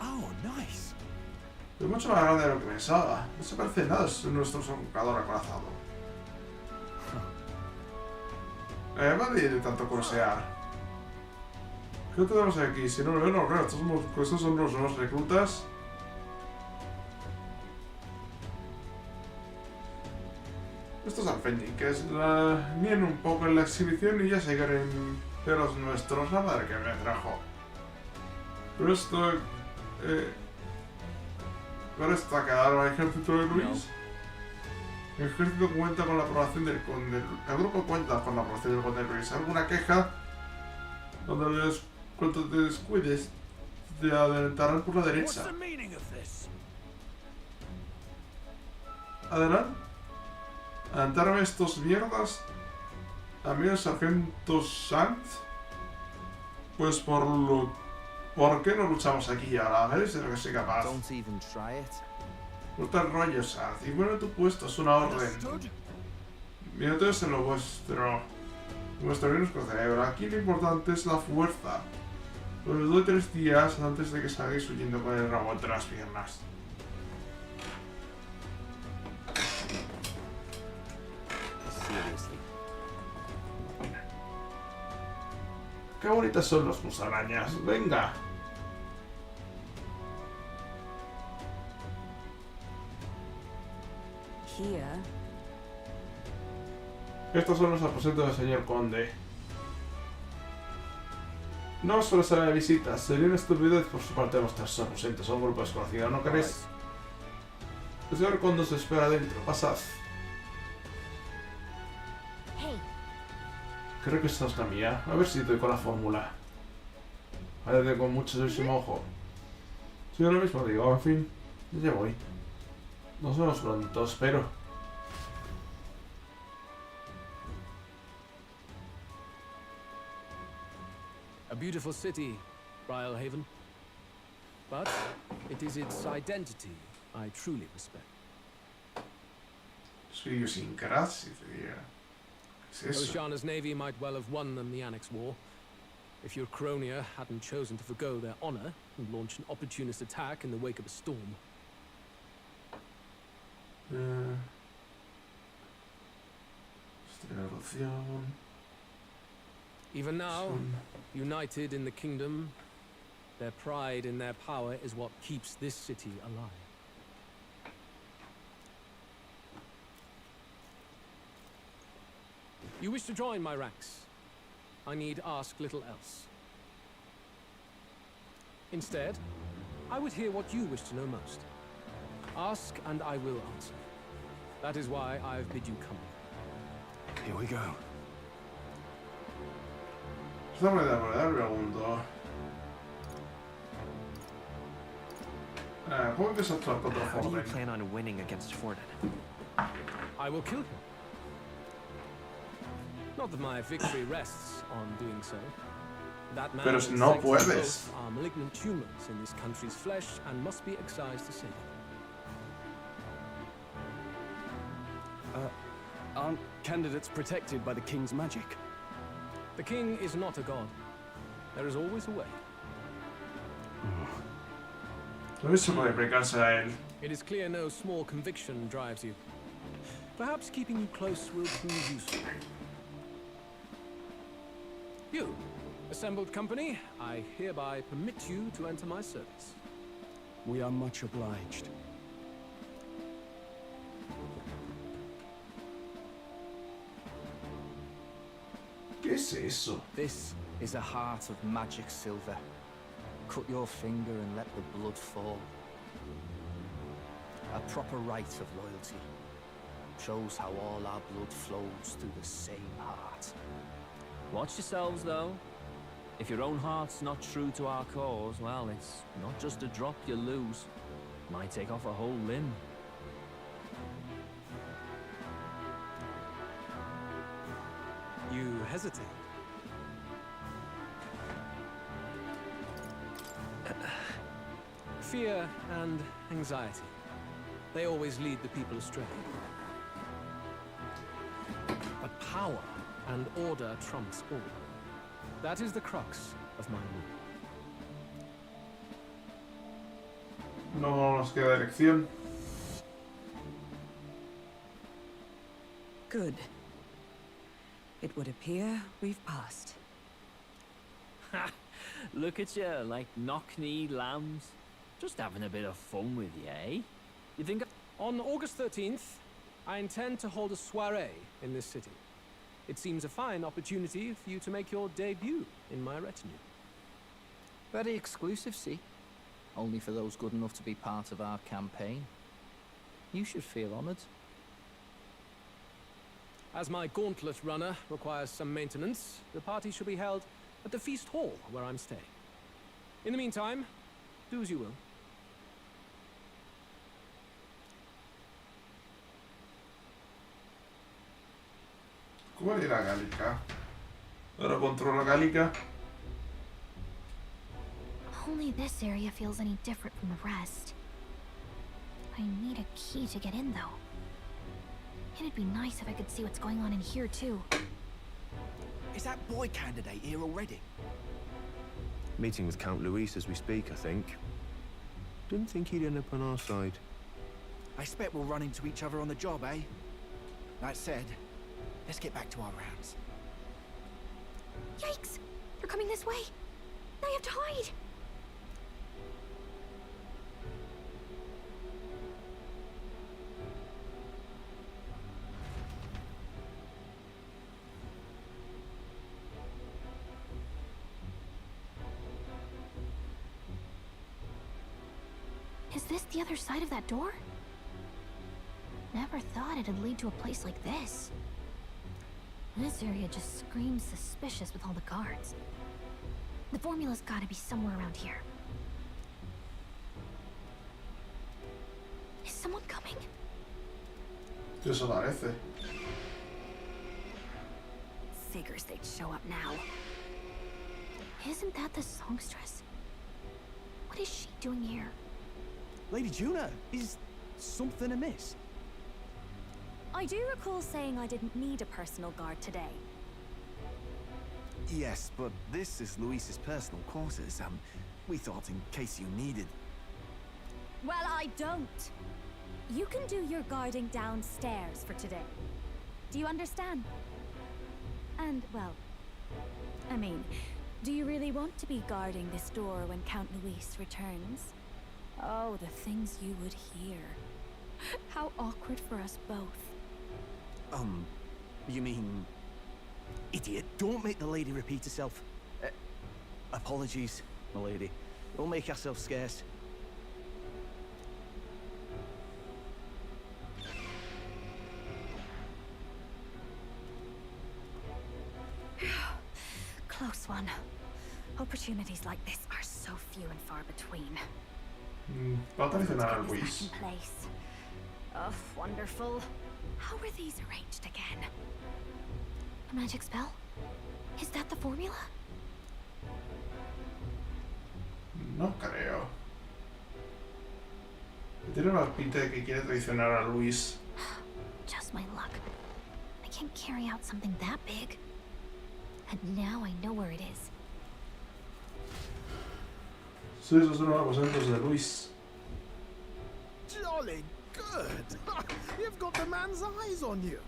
Speaker 20: Oh, nice.
Speaker 1: Es mucho más grande de lo que pensaba. No se parece nada a nuestro sofocador acorazado. Va de tanto curiosear. ¿Qué tenemos aquí? Si no lo veo, no creo. Estos son los nuevos reclutas. Estos alfeñiques niegan un poco en la exhibición y ya se creen de los nuestros. La madre que me trajo. Pero esto... ¿Para esta quedar el ejército de Luis? El ejército cuenta con la aprobación del conde. El grupo cuenta con la aprobación del conde Luis. ¿Alguna queja? Cuando te descuides, te adelantarán por la derecha. ¿Adelante? ¿Adelantarme estos mierdas? ¿A mí el sargento Sanz? Pues ¿por qué no luchamos aquí ahora? A ver si es lo que soy capaz. No te rollo, Sanz. Y bueno, tu puesto es una orden. Mira, todo es en lo vuestro. Vuestro bien con cerebro. Aquí lo importante es la fuerza. Os doy 3 días antes de que salgáis huyendo con el rabo entre las piernas. Qué bonitas son las musarañas. Venga.
Speaker 8: here.
Speaker 1: Estos son los aposentos del señor conde. No suele salir de visitas. Sería una estupidez por su parte mostrar sus aposentos a un grupo desconocido, ¿no queréis? El señor conde os espera adentro. Pasad. Creo que esta es la mía. A ver si doy con la fórmula. Váyate con muchísimo ojo. Sí, lo mismo digo. En fin, ya voy. Nos vemos pronto, espero.
Speaker 22: A beautiful city, Briarhaven. But it is its identity I truly respect.
Speaker 1: Su idiosincrasia, diría. ¿Qué es eso?
Speaker 22: Oceana's navy might well have won them the Annex War, if your Cronia hadn't chosen to forgo their honor and launch an opportunist attack in the wake of a storm. Even now, united in the kingdom, their pride in their power is what keeps this city alive. You wish to join my ranks. I need ask little else. Instead, I would hear what you wish to know most. Ask and I will answer. That is why I've bid you come.
Speaker 17: Here we go.
Speaker 1: Pregunto. ¿Cómo empieza a actuar contra
Speaker 6: How do you
Speaker 1: Forden?
Speaker 6: plan on winning against Forden?
Speaker 22: I will kill him. Not that my victory rests on doing so. That man
Speaker 1: Pero
Speaker 22: and
Speaker 1: no
Speaker 22: Sexton
Speaker 1: puedes.
Speaker 22: both are malignant tumors in this country's flesh and must be excised to save it.
Speaker 17: Aren't candidates protected by the king's magic?
Speaker 22: The king is not a god. There is always a way.
Speaker 1: Eso puede aplicarse a él.
Speaker 22: It is clear no small conviction drives you. Perhaps keeping you close will prove useful. You, assembled company, I hereby permit you to enter my service.
Speaker 17: We are much obliged.
Speaker 1: ¿Qué es eso?
Speaker 16: This is a heart of magic silver. Cut your finger and let the blood fall. A proper rite of loyalty. Shows how all our blood flows through the same heart.
Speaker 7: Watch yourselves, though. If your own heart's not true to our cause, well, it's not just a drop you lose. Might take off a whole limb.
Speaker 22: You hesitate. Fear and anxiety. They always lead the people astray. But power and order trumps all. That is the crux of my rule.
Speaker 1: No nos queda elección.
Speaker 8: Good. It would appear we've passed.
Speaker 7: Ha! Look at you, like knock-kneed lambs. Just having a bit of fun with you, eh? You think...
Speaker 22: On August 13th, I intend to hold a soiree in this city. It seems a fine opportunity for you to make your debut in my retinue.
Speaker 16: Very exclusive, see? Only for those good enough to be part of our campaign. You should feel honored.
Speaker 22: As my gauntlet runner requires some maintenance, the party shall be held at the feast hall where I'm staying. In the meantime, do as you will.
Speaker 1: ¿Cómo era Gálica? Ahora controla Gálica.
Speaker 11: Only this area feels any different from the rest. I need a key to get in, though. It'd be nice if I could see what's going on in here, too.
Speaker 5: Is that boy candidate here already?
Speaker 18: Meeting with Count Luis as we speak, I think. Didn't think he'd end up on our side.
Speaker 5: I expect we'll run into each other on the job, eh? That said, let's get back to our rounds.
Speaker 11: Yikes! They're coming this way! I have to hide!
Speaker 2: this the other side of that door? Never thought it'd lead to a place like this. This area just screams suspicious with all the guards. The formula's gotta be somewhere around here. Is someone coming?
Speaker 1: Eso parece.
Speaker 2: Figures they'd show up now. Isn't that the songstress? What is she doing here?
Speaker 13: Lady Juna, is something amiss?
Speaker 11: I do recall saying I didn't need a personal guard today.
Speaker 13: Yes, but this is Luis's personal quarters. We thought in case you needed.
Speaker 11: Well, I don't. You can do your guarding downstairs for today. Do you understand? And, well, I mean, do you really want to be guarding this door when Count Luis returns? Oh, the things you would hear. How awkward for us both.
Speaker 13: You mean... Idiot, don't make the lady repeat herself. Apologies, my lady. We'll make ourselves scarce.
Speaker 11: Close one. Opportunities like this are so few and far between.
Speaker 1: Va a traicionar a Luis.
Speaker 11: Place. Oh, wonderful. How were these arranged again?
Speaker 2: A magic spell? Is that the formula?
Speaker 1: No creo. Tiene una pinta de que quiere traicionar a Luis.
Speaker 2: Just my luck. I can't carry out something that big. And now I know where it is.
Speaker 1: Sí, esos son los aposentos de Luis.
Speaker 10: Jolly good! You've got the man's eyes on you.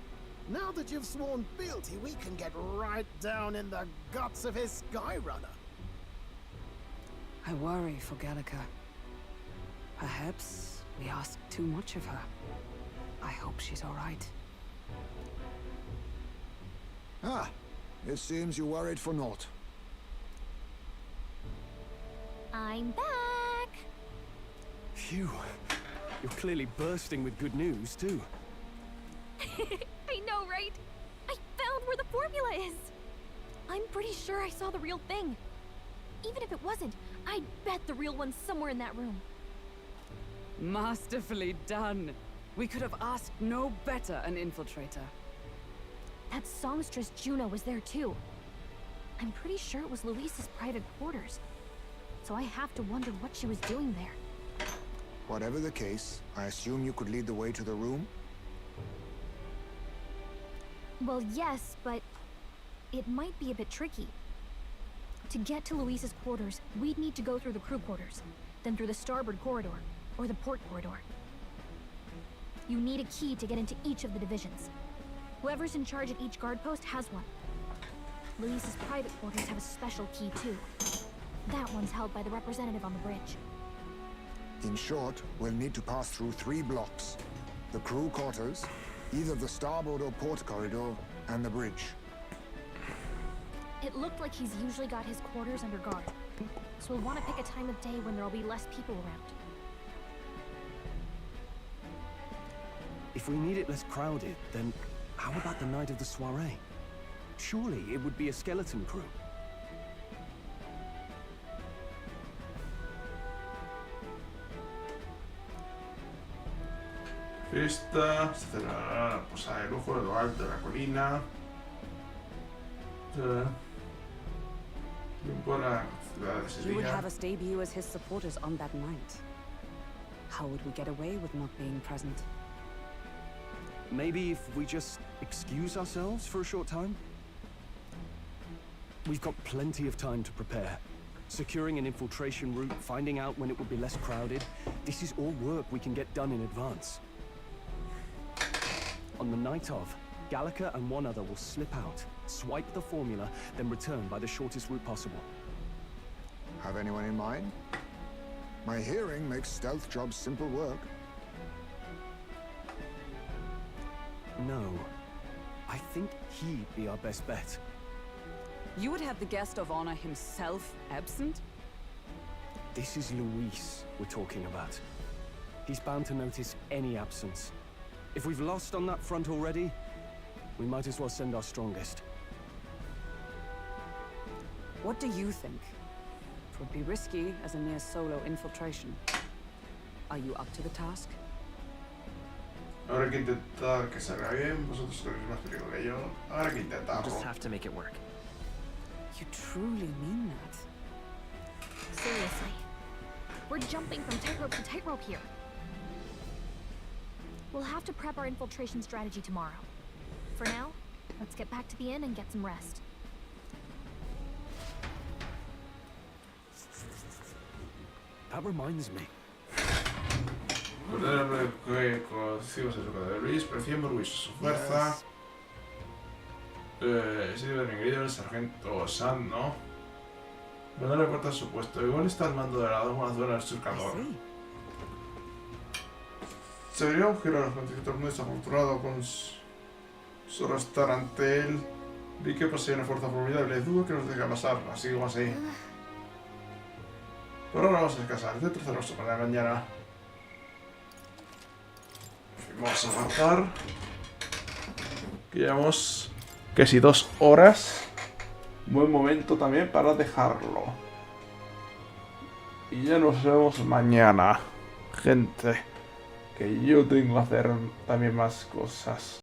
Speaker 10: Now that you've sworn fealty, we can get right down in the guts of his Skyrunner.
Speaker 8: I worry for Gallica. Perhaps we asked too much of her. I hope she's all right.
Speaker 4: Ah, it seems you worried for naught.
Speaker 11: I'm back!
Speaker 17: Phew. You're clearly bursting with good news, too.
Speaker 2: I know, right? I found where the formula is! I'm pretty sure I saw the real thing. Even if it wasn't, I'd bet the real one's somewhere in that room.
Speaker 8: Masterfully done. We could have asked no better an infiltrator.
Speaker 2: That songstress Juno was there too. I'm pretty sure it was Luis's private quarters. So I have to wonder what she was doing there.
Speaker 4: Whatever the case, I assume you could lead the way to the room?
Speaker 2: Well, yes, but it might be a bit tricky. To get to Luis's quarters, we'd need to go through the crew quarters, then through the starboard corridor, or the port corridor. You need a key to get into each of the divisions. Whoever's in charge at each guard post has one. Luis's private quarters have a special key too. That one's held by the representative on the bridge.
Speaker 4: In short, we'll need to pass through 3 blocks. The crew quarters, either the starboard or port corridor, and the bridge.
Speaker 2: It looked like he's usually got his quarters under guard. So we'll want to pick a time of day when there'll be less people around.
Speaker 17: If we need it less crowded, then how about the night of the soiree? Surely it would be a skeleton crew.
Speaker 1: Fiesta, se celebrará la posada de lujo de lo alto de la colina.
Speaker 8: He would have us debut as his supporters on that night. How would we get away with not being present?
Speaker 17: Maybe if we just excuse ourselves for a short time? We've got plenty of time to prepare. Securing an infiltration route, finding out when it will be less crowded. This is all work we can get done in advance. On the night of, Gallica and one other will slip out, swipe the formula, then return by the shortest route possible.
Speaker 4: Have anyone in mind? My hearing makes stealth jobs simple work.
Speaker 17: No. I think he'd be our best bet.
Speaker 8: You would have the guest of honor himself absent?
Speaker 17: This is Luis we're talking about. He's bound to notice any absence. If we've lost on that front already, we might as well send our strongest.
Speaker 8: What do you think? It would be risky as a near solo infiltration. Are you up to the task?
Speaker 1: Habrá que intentar que salga bien. Vosotros tenéis más peligro que yo. Habrá que
Speaker 6: We'll
Speaker 1: intentarlo.
Speaker 6: just have to make it work.
Speaker 8: You truly mean that?
Speaker 14: Seriously. We're jumping from tightrope to tightrope here. We'll have to prep our infiltration strategy tomorrow. For now, let's get back to the inn and get some rest.
Speaker 17: That reminds me.
Speaker 1: Poder que conocimos el truco de Luis, preciamos Luis su fuerza. Sí, mi querido el sargento Sam, ¿no? No le corta su puesto. Igual está al mando de la una zona del surcador. Se vería un giro a los contactos muy desafortunado con su restaurante. Él vi que posee una fuerza formidable. Dudo que nos deje pasar, así como así. Por ahora vamos a descansar. Dentro de nuestra para mañana. Vamos a avanzar. Que llevamos casi 2 horas. Buen momento también para dejarlo. Y ya nos vemos mañana, gente. Que yo tengo que hacer también más cosas.